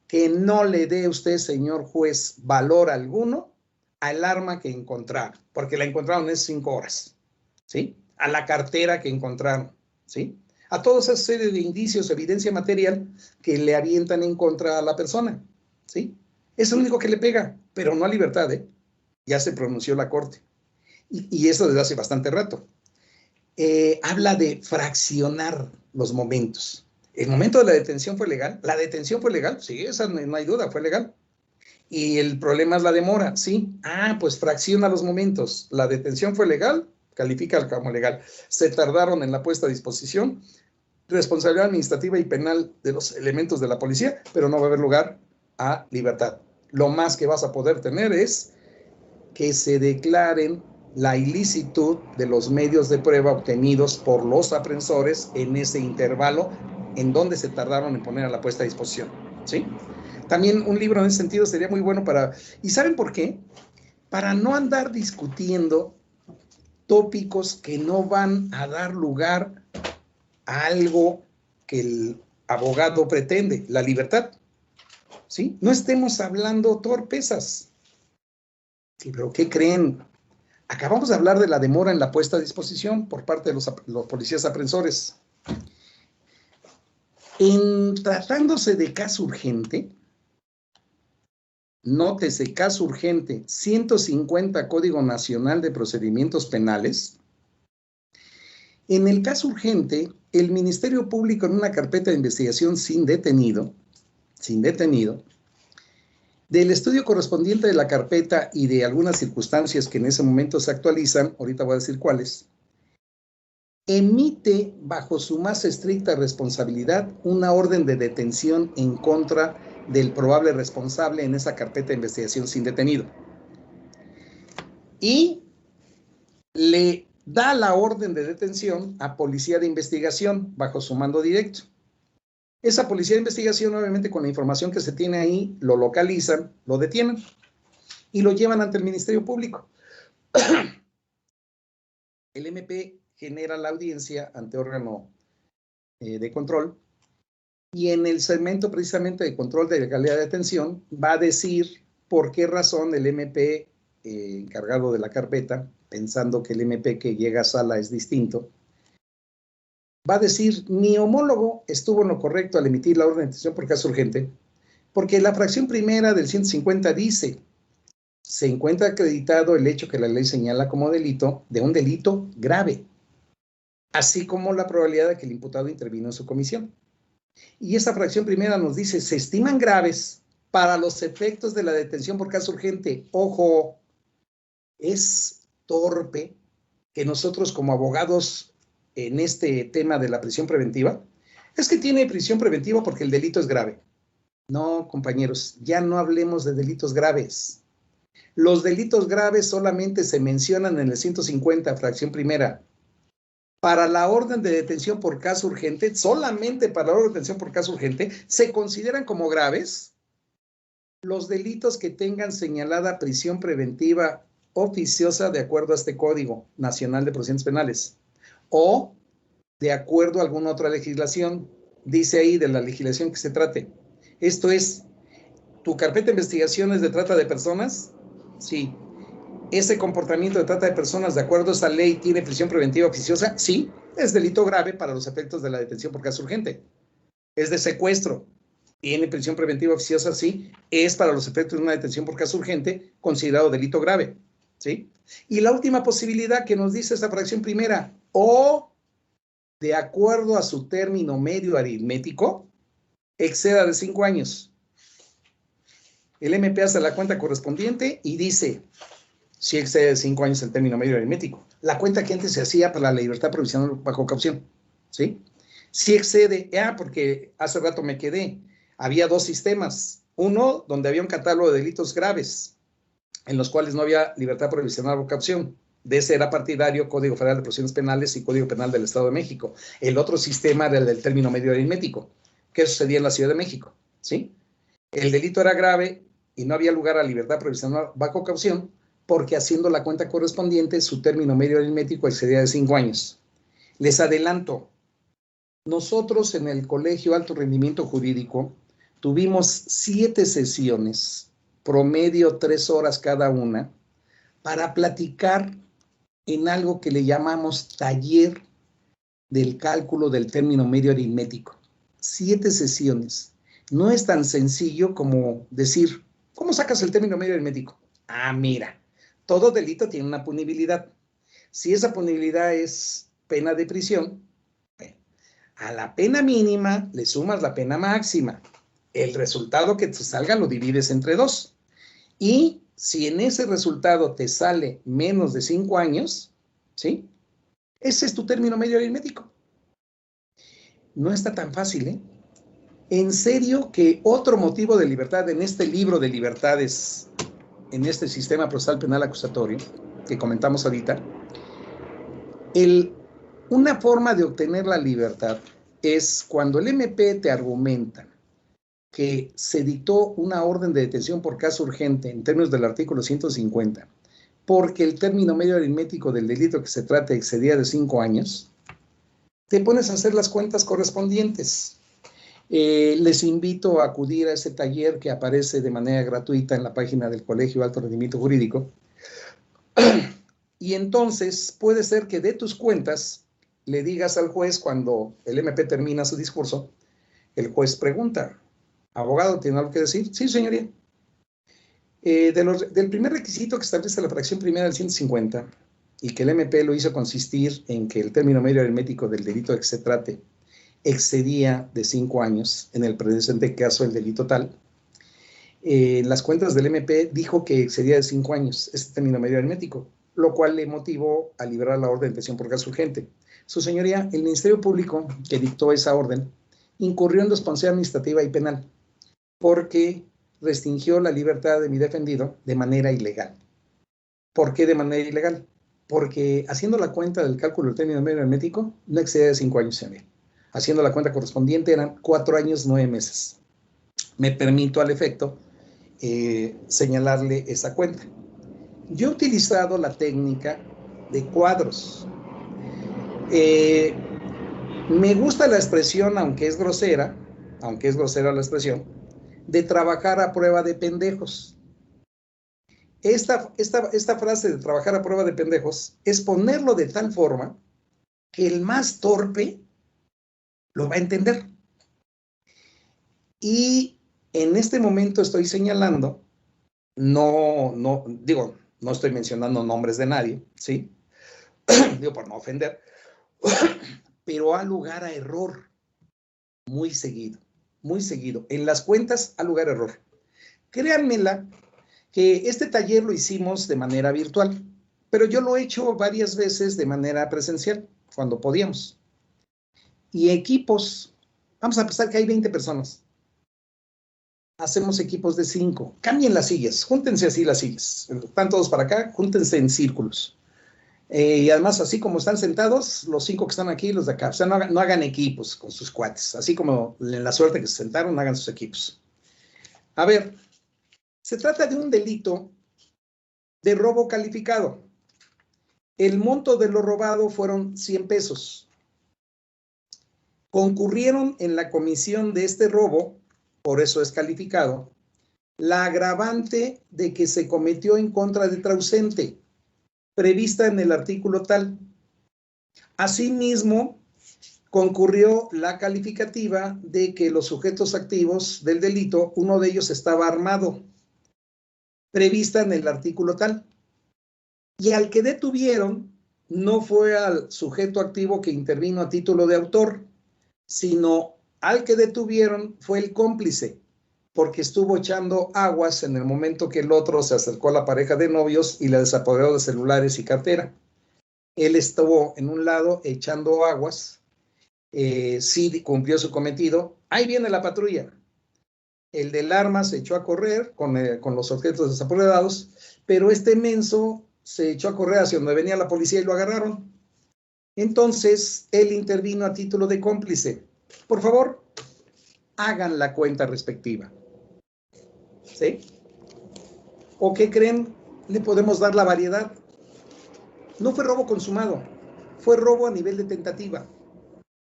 que no le dé usted, señor juez, valor alguno al arma que encontraron, porque la encontraron en 5 horas, ¿sí? A la cartera que encontraron, ¿sí? A toda esa serie de indicios, evidencia material que le avientan en contra a la persona, ¿sí? Es lo único que le pega, pero no a libertad, ¿eh? Ya se pronunció la corte. Y eso desde hace bastante rato. Habla de fraccionar los momentos. ¿El momento de la detención fue legal? ¿La detención fue legal? Sí, esa no hay duda, fue legal. ¿Y el problema es la demora? Sí. Pues fracciona los momentos. ¿La detención fue legal? Califica como legal. Se tardaron en la puesta a disposición. Responsabilidad administrativa y penal de los elementos de la policía, pero no va a haber lugar a libertad. Lo más que vas a poder tener es que se declaren la ilicitud de los medios de prueba obtenidos por los aprensores en ese intervalo en donde se tardaron en poner a la puesta a disposición, ¿sí? También un libro en ese sentido sería muy bueno para... ¿Y saben por qué? Para no andar discutiendo tópicos que no van a dar lugar a algo que el abogado pretende, la libertad, ¿sí? No estemos hablando torpezas. Sí, pero ¿qué creen? Acabamos de hablar de la demora en la puesta a disposición por parte de los policías aprensores. En tratándose de caso urgente, nótese caso urgente 150 Código Nacional de Procedimientos Penales. En el caso urgente, el Ministerio Público en una carpeta de investigación sin detenido, del estudio correspondiente de la carpeta y de algunas circunstancias que en ese momento se actualizan, ahorita voy a decir cuáles, emite bajo su más estricta responsabilidad una orden de detención en contra del probable responsable en esa carpeta de investigación sin detenido. Y le da la orden de detención a Policía de Investigación bajo su mando directo. Esa Policía de Investigación, obviamente, con la información que se tiene ahí, lo localizan, lo detienen y lo llevan ante el Ministerio Público. El MP genera la audiencia ante órgano de control y en el segmento precisamente de control de legalidad de detención va a decir por qué razón el MP encargado de la carpeta, pensando que el MP que llega a sala es distinto, va a decir, mi homólogo estuvo en lo correcto al emitir la orden de detención por caso urgente, porque la fracción primera del 150 dice, se encuentra acreditado el hecho que la ley señala como delito de un delito grave, así como la probabilidad de que el imputado intervino en su comisión. Y esa fracción primera nos dice, se estiman graves para los efectos de la detención por caso urgente. Ojo, es torpe que nosotros como abogados en este tema de la prisión preventiva, es que tiene prisión preventiva porque el delito es grave. No, compañeros, ya no hablemos de delitos graves. Los delitos graves solamente se mencionan en el 150, fracción primera. Para la orden de detención por caso urgente, solamente para la orden de detención por caso urgente, se consideran como graves los delitos que tengan señalada prisión preventiva oficiosa de acuerdo a este Código Nacional de Procedimientos Penales o de acuerdo a alguna otra legislación, dice ahí de la legislación que se trate. Esto es, ¿tu carpeta de investigación es de trata de personas? Sí. ¿Ese comportamiento de trata de personas de acuerdo a esta ley tiene prisión preventiva oficiosa? Sí, es delito grave para los efectos de la detención por caso urgente. Es de secuestro. ¿Tiene prisión preventiva oficiosa? Sí, es para los efectos de una detención por caso urgente considerado delito grave. ¿Sí? Y la última posibilidad que nos dice esta fracción primera, o de acuerdo a su término medio aritmético, exceda de 5 años. El MP hace la cuenta correspondiente y dice, si excede de 5 años el término medio aritmético. La cuenta que antes se hacía para la libertad provisional bajo caución. ¿Sí? Si excede, porque hace rato me quedé, había 2 sistemas. Uno, donde había un catálogo de delitos graves, en los cuales no había libertad provisional bajo caución. De ese era partidario Código Federal de Procedimientos Penales y Código Penal del Estado de México. El otro sistema era el del término medio aritmético, que sucedía en la Ciudad de México. ¿Sí? El delito era grave y no había lugar a libertad provisional bajo caución, porque haciendo la cuenta correspondiente, su término medio aritmético excedía de 5 años. Les adelanto, Nosotros en el Colegio Alto Rendimiento Jurídico tuvimos 7 sesiones, promedio 3 horas cada una, para platicar en algo que le llamamos taller del cálculo del término medio aritmético. 7 sesiones. No es tan sencillo como decir, ¿cómo sacas el término medio aritmético? Ah, mira, todo delito tiene una punibilidad. Si esa punibilidad es pena de prisión, a la pena mínima le sumas la pena máxima. El resultado que te salga lo divides entre 2. Y si en ese resultado te sale menos de 5 años, ¿sí? Ese es tu término medio aritmético. No está tan fácil, ¿eh? En serio que otro motivo de libertad en este libro de libertades, en este sistema procesal penal acusatorio que comentamos ahorita, una forma de obtener la libertad es cuando el MP te argumenta que se dictó una orden de detención por caso urgente en términos del artículo 150, porque el término medio aritmético del delito que se trate excedía de 5 años, te pones a hacer las cuentas correspondientes. Les invito a acudir a ese taller que aparece de manera gratuita en la página del Colegio Alto Rendimiento Jurídico. Y entonces puede ser que de tus cuentas le digas al juez cuando el MP termina su discurso, el juez pregunta, ¿abogado tiene algo que decir? Sí, señoría. Del primer requisito que establece la fracción primera del 150 y que el MP lo hizo consistir en que el término medio aritmético del delito de que se trate excedía de 5 años, en el presente caso el delito tal, en las cuentas del MP dijo que excedía de 5 años este término medio aritmético, lo cual le motivó a liberar la orden de detención por caso urgente. Su señoría, el Ministerio Público que dictó esa orden incurrió en responsabilidad administrativa y penal porque restringió la libertad de mi defendido de manera ilegal. ¿Por qué de manera ilegal? Porque haciendo la cuenta del cálculo del término medio aritmético no excedía de 5 años, señoría. Haciendo la cuenta correspondiente eran 4 años, 9 meses. Me permito al efecto señalarle esa cuenta. Yo he utilizado la técnica de cuadros. Me gusta la expresión, aunque es grosera la expresión, de trabajar a prueba de pendejos. Esta frase de trabajar a prueba de pendejos es ponerlo de tal forma que el más torpe lo va a entender. Y en este momento estoy señalando, no estoy mencionando nombres de nadie, ¿sí? Digo, por no ofender, pero ha lugar a error muy seguido. En las cuentas ha lugar a error. Créanmela que este taller lo hicimos de manera virtual, pero yo lo he hecho varias veces de manera presencial, cuando podíamos. Y equipos, vamos a pensar que hay 20 personas. Hacemos equipos de 5. Cambien las sillas, júntense así las sillas. Están todos para acá, júntense en círculos. Y además, así como están sentados, los 5 que están aquí, los de acá. O sea, no hagan equipos con sus cuates. Así como en la suerte que se sentaron, hagan sus equipos. A ver, se trata de un delito de robo calificado. El monto de lo robado fueron 100 pesos. Concurrieron en la comisión de este robo, por eso es calificado, la agravante de que se cometió en contra de trausente, prevista en el artículo tal. Asimismo, concurrió la calificativa de que los sujetos activos del delito, uno de ellos estaba armado, prevista en el artículo tal. Y al que detuvieron no fue al sujeto activo que intervino a título de autor, sino al que detuvieron fue el cómplice, porque estuvo echando aguas en el momento que el otro se acercó a la pareja de novios y le desapoderó de celulares y cartera. Él estuvo en un lado echando aguas, sí cumplió su cometido. Ahí viene la patrulla. El del arma se echó a correr con los objetos desapoderados, pero este menso se echó a correr hacia donde venía la policía y lo agarraron. Entonces, él intervino a título de cómplice. Por favor, hagan la cuenta respectiva. ¿Sí? ¿O qué creen? Le podemos dar la variedad. No fue robo consumado, fue robo a nivel de tentativa.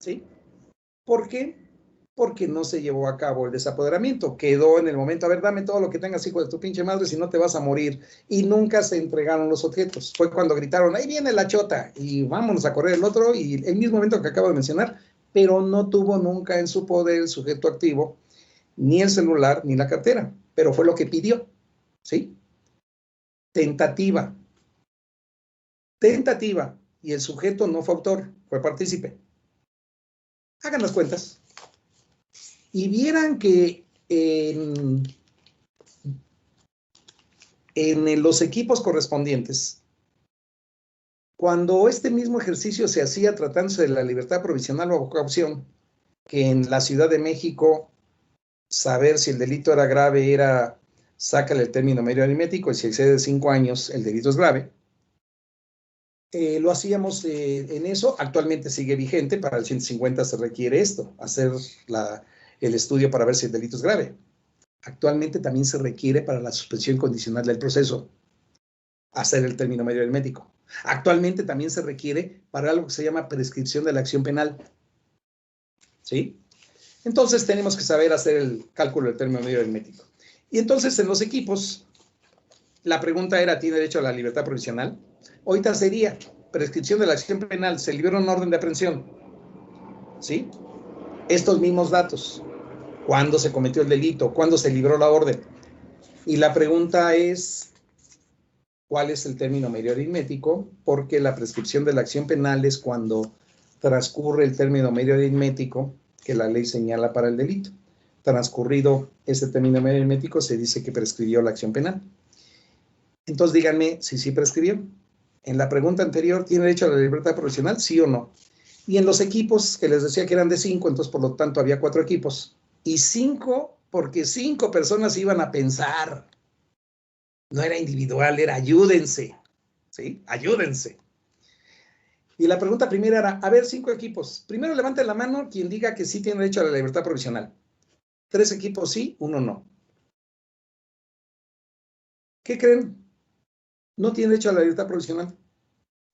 ¿Sí? ¿Por qué? Porque no se llevó a cabo el desapoderamiento. Quedó en el momento, a ver, dame todo lo que tengas, hijo de tu pinche madre, si no te vas a morir. Y nunca se entregaron los objetos. Fue cuando gritaron, ahí viene la chota, y vámonos a correr el otro, y el mismo momento que acabo de mencionar, pero no tuvo nunca en su poder el sujeto activo, ni el celular, ni la cartera. Pero fue lo que pidió, ¿sí? Tentativa. Tentativa. Y el sujeto no fue autor, fue partícipe. Hagan las cuentas. Y vieran que en los equipos correspondientes, cuando este mismo ejercicio se hacía tratándose de la libertad provisional o caución, que en la Ciudad de México, saber si el delito era grave era, sácale el término medio aritmético, y si excede de 5 años, el delito es grave. Lo hacíamos en eso, actualmente sigue vigente, para el 150 se requiere esto, hacer el estudio para ver si el delito es grave. Actualmente también se requiere para la suspensión condicional del proceso hacer el término medio aritmético. Actualmente también se requiere para algo que se llama prescripción de la acción penal. ¿Sí? Entonces tenemos que saber hacer el cálculo del término medio aritmético. Y entonces en los equipos, la pregunta era, ¿tiene derecho a la libertad provisional? Ahorita sería, prescripción de la acción penal, se libera una orden de aprehensión. ¿Sí? Estos mismos datos. ¿Cuándo se cometió el delito? ¿Cuándo se libró la orden? Y la pregunta es, ¿cuál es el término medio aritmético? Porque la prescripción de la acción penal es cuando transcurre el término medio aritmético que la ley señala para el delito. Transcurrido ese término medio aritmético, se dice que prescribió la acción penal. Entonces díganme si sí prescribió. En la pregunta anterior, ¿tiene derecho a la libertad provisional? ¿Sí o no? Y en los equipos, que les decía que eran de 5, entonces por lo tanto había 4 equipos. Y 5, porque 5 personas iban a pensar. No era individual, era ayúdense. ¿Sí? Ayúdense. Y la pregunta primera era, a ver, 5 equipos. Primero levanten la mano quien diga que sí tiene derecho a la libertad provisional. 3 equipos sí, 1 no. ¿Qué creen? No tiene derecho a la libertad provisional.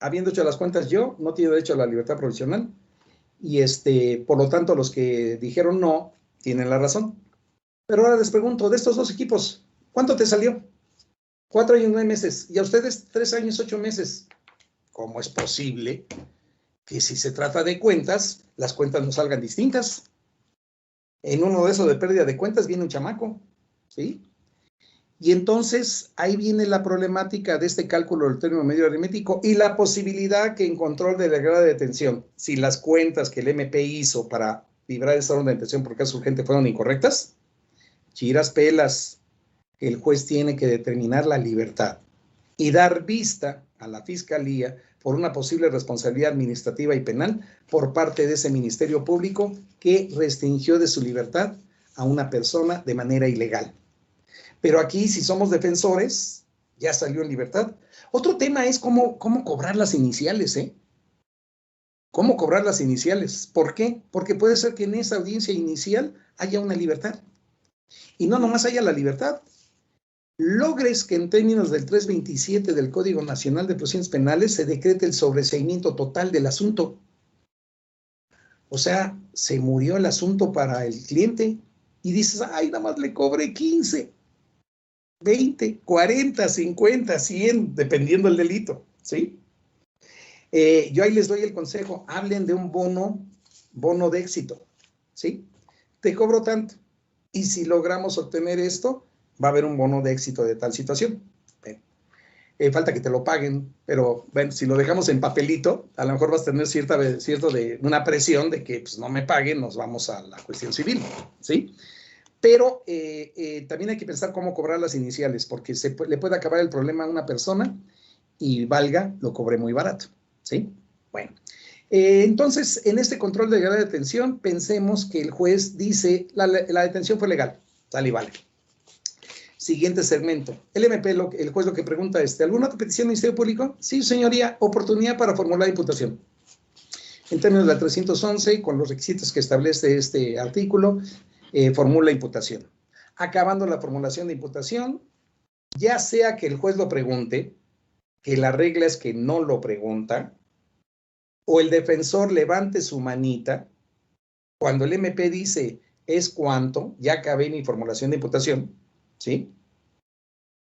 Habiendo hecho las cuentas yo, no tiene derecho a la libertad provisional. Y por lo tanto, los que dijeron no, tienen la razón. Pero ahora les pregunto, de estos 2 equipos, ¿cuánto te salió? 4 años, 9 meses. Y a ustedes, 3 años, 8 meses. ¿Cómo es posible que si se trata de cuentas, las cuentas no salgan distintas? En uno de esos de pérdida de cuentas viene un chamaco, ¿sí? Y entonces ahí viene la problemática de este cálculo del término medio aritmético y la posibilidad que en control de la grado de detención, si las cuentas que el MP hizo para librar esa orden de detención por caso urgente fueron incorrectas, chiras pelas, el juez tiene que determinar la libertad y dar vista a la Fiscalía por una posible responsabilidad administrativa y penal por parte de ese Ministerio Público que restringió de su libertad a una persona de manera ilegal. Pero aquí, si somos defensores, ya salió en libertad. Otro tema es cómo cobrar las iniciales, ¿eh? ¿Cómo cobrar las iniciales? ¿Por qué? Porque puede ser que en esa audiencia inicial haya una libertad. Y no nomás haya la libertad. Logres que en términos del 327 del Código Nacional de Procedimientos Penales se decrete el sobreseimiento total del asunto. O sea, se murió el asunto para el cliente y dices, ay, nada más le cobré 15. 20, 40, 50, 100, dependiendo del delito, ¿sí? Yo ahí les doy el consejo, hablen de un bono de éxito, ¿sí? Te cobro tanto, y si logramos obtener esto, va a haber un bono de éxito de tal situación. Falta que te lo paguen, pero bueno, si lo dejamos en papelito, a lo mejor vas a tener una presión de que pues, no me paguen, nos vamos a la cuestión civil, ¿sí? Pero también hay que pensar cómo cobrar las iniciales, porque le puede acabar el problema a una persona y valga, lo cobré muy barato, ¿sí? Bueno, entonces, en este control de grado de detención, pensemos que el juez dice, la detención fue legal, sale y vale. Siguiente segmento. El MP, el juez lo que pregunta es, ¿alguna otra petición del Ministerio Público? Sí, señoría, oportunidad para formular imputación. En términos de la 311, con los requisitos que establece este artículo, formula imputación. Acabando la formulación de imputación, ya sea que el juez lo pregunte, que la regla es que no lo pregunta, o el defensor levante su manita, Cuando el MP dice es cuánto, ya acabé mi formulación de imputación, ¿sí?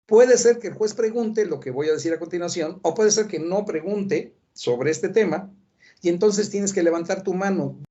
Puede ser que el juez pregunte lo que voy a decir a continuación, o puede ser que no pregunte sobre este tema, y entonces tienes que levantar tu mano.